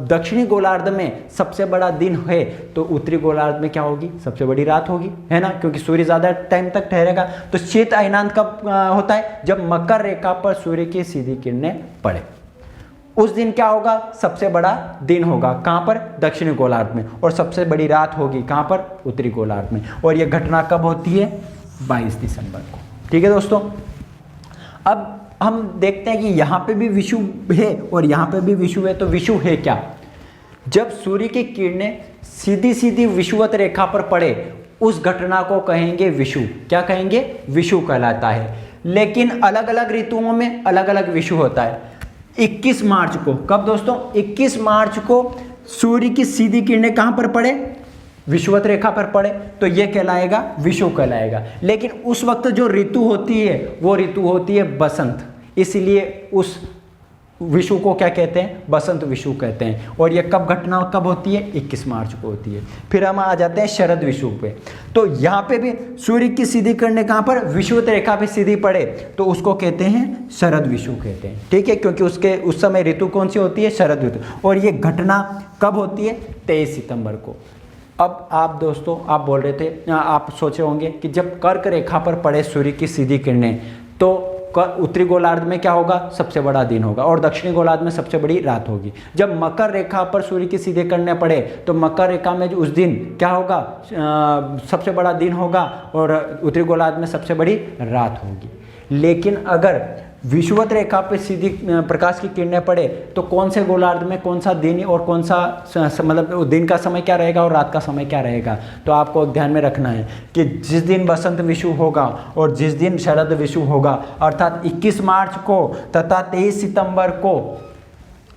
दक्षिणी गोलार्ध में सबसे बड़ा दिन है तो उत्तरी गोलार्ध में क्या होगी? सबसे बड़ी रात होगी, है ना, क्योंकि सूर्य ज़्यादा टाइम तक ठहरेगा। तो शीत अयनांत कब होता है? जब मकर रेखा पर सूर्य की सीधी किरणें पड़े, उस दिन क्या होगा? सबसे बड़ा दिन होगा। कहाँ पर? दक्षिणी गोलार्ध में। और सबसे बड़ी रात होगी कहाँ पर? उत्तरी गोलार्ध में। और यह घटना कब होती है? 22 दिसंबर को। ठीक है दोस्तों, अब हम देखते हैं कि यहाँ पे भी विषुव है और यहाँ पे भी विषुव है, तो विषुव है क्या? जब सूर्य की किरणें सीधी सीधी विषुवत रेखा पर पड़े उस घटना को कहेंगे विषुव। क्या कहेंगे? विषुव कहलाता है। लेकिन अलग अलग ऋतुओं में अलग अलग विषुव होता है। 21 मार्च को, कब दोस्तों? 21 मार्च को सूर्य की सीधी किरणें कहाँ पर पड़े? विषुवत रेखा पर पड़े, तो यह कहलाएगा विषुव कहलाएगा। लेकिन उस वक्त जो ऋतु होती है वो ऋतु होती है बसंत, इसलिए उस विषुव को क्या कहते हैं? बसंत विषुव कहते हैं। और यह कब घटना कब होती है? 21 मार्च को होती है। फिर हम आ जाते हैं शरद विषुव पे। तो यहाँ पे भी सूर्य की सीधी किरणें कहाँ पर? विषुवत रेखा पे सीधी पड़े तो उसको कहते हैं शरद विषुव कहते हैं। ठीक है, क्योंकि उसके उस समय ऋतु कौन सी होती है? शरद ऋतु। और ये घटना कब होती है? 23 सितंबर को। अब आप दोस्तों, आप बोल रहे थे, आप सोचे होंगे कि जब कर्क रेखा पर पड़े सूर्य की सीधी किरणें तो उत्तरी गोलार्ध में क्या होगा? सबसे बड़ा दिन होगा और दक्षिणी गोलार्ध में सबसे बड़ी रात होगी। जब मकर रेखा पर सूर्य की सीधे किरणें पड़े तो मकर रेखा में उस दिन क्या होगा? सबसे बड़ा दिन होगा और उत्तरी गोलार्ध में सबसे बड़ी रात होगी। लेकिन अगर विषुवत रेखा पर सीधी प्रकाश की किरणें पड़े तो कौन से गोलार्ध में कौन सा दिन और कौन सा मतलब दिन का समय क्या रहेगा और रात का समय क्या रहेगा? तो आपको ध्यान में रखना है कि जिस दिन बसंत विषुव होगा और जिस दिन शरद विषुव होगा, अर्थात 21 मार्च को तथा 23 सितंबर को,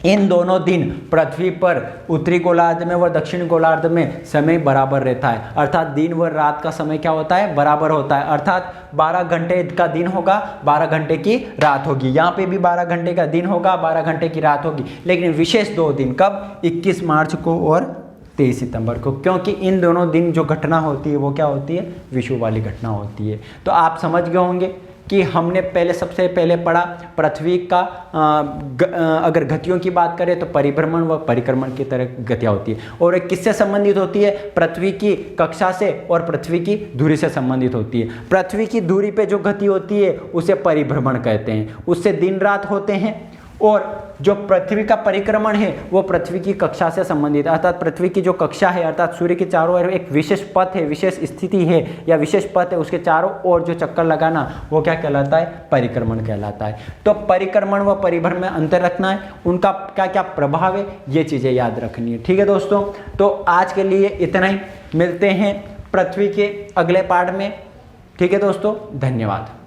इन दोनों दिन पृथ्वी पर उत्तरी गोलार्ध में व दक्षिणी गोलार्ध में समय बराबर रहता है। अर्थात दिन व रात का समय क्या होता है? बराबर होता है। अर्थात 12 घंटे का दिन होगा, 12 घंटे की रात होगी। यहाँ पे भी 12 घंटे का दिन होगा, 12 घंटे की रात होगी। लेकिन विशेष 2 दिन कब? 21 मार्च को और 23 सितंबर को, क्योंकि इन दोनों दिन जो घटना होती है वो क्या होती है? विषुव वाली घटना होती है। तो आप समझ गए होंगे कि हमने सबसे पहले पढ़ा पृथ्वी का अगर गतियों की बात करें तो परिभ्रमण व परिक्रमण की तरह गतियाँ होती है। और एक किससे संबंधित होती है? पृथ्वी की कक्षा से और पृथ्वी की दूरी से संबंधित होती है। पृथ्वी की दूरी पे जो गति होती है उसे परिभ्रमण कहते हैं, उससे दिन रात होते हैं। और जो पृथ्वी का परिक्रमण है वो पृथ्वी की कक्षा से संबंधित है। अर्थात पृथ्वी की जो कक्षा है, अर्थात सूर्य के चारों ओर एक विशेष पथ है, विशेष स्थिति है या विशेष पथ है, उसके चारों ओर जो चक्कर लगाना वो क्या कहलाता है? परिक्रमण कहलाता है। तो परिक्रमण व परिभ्रमण में अंतर रखना है, उनका क्या क्या प्रभाव है ये चीज़ें याद रखनी है। ठीक है दोस्तों, तो आज के लिए इतना ही। मिलते हैं पृथ्वी के अगले पार्ट में। ठीक है दोस्तों, धन्यवाद।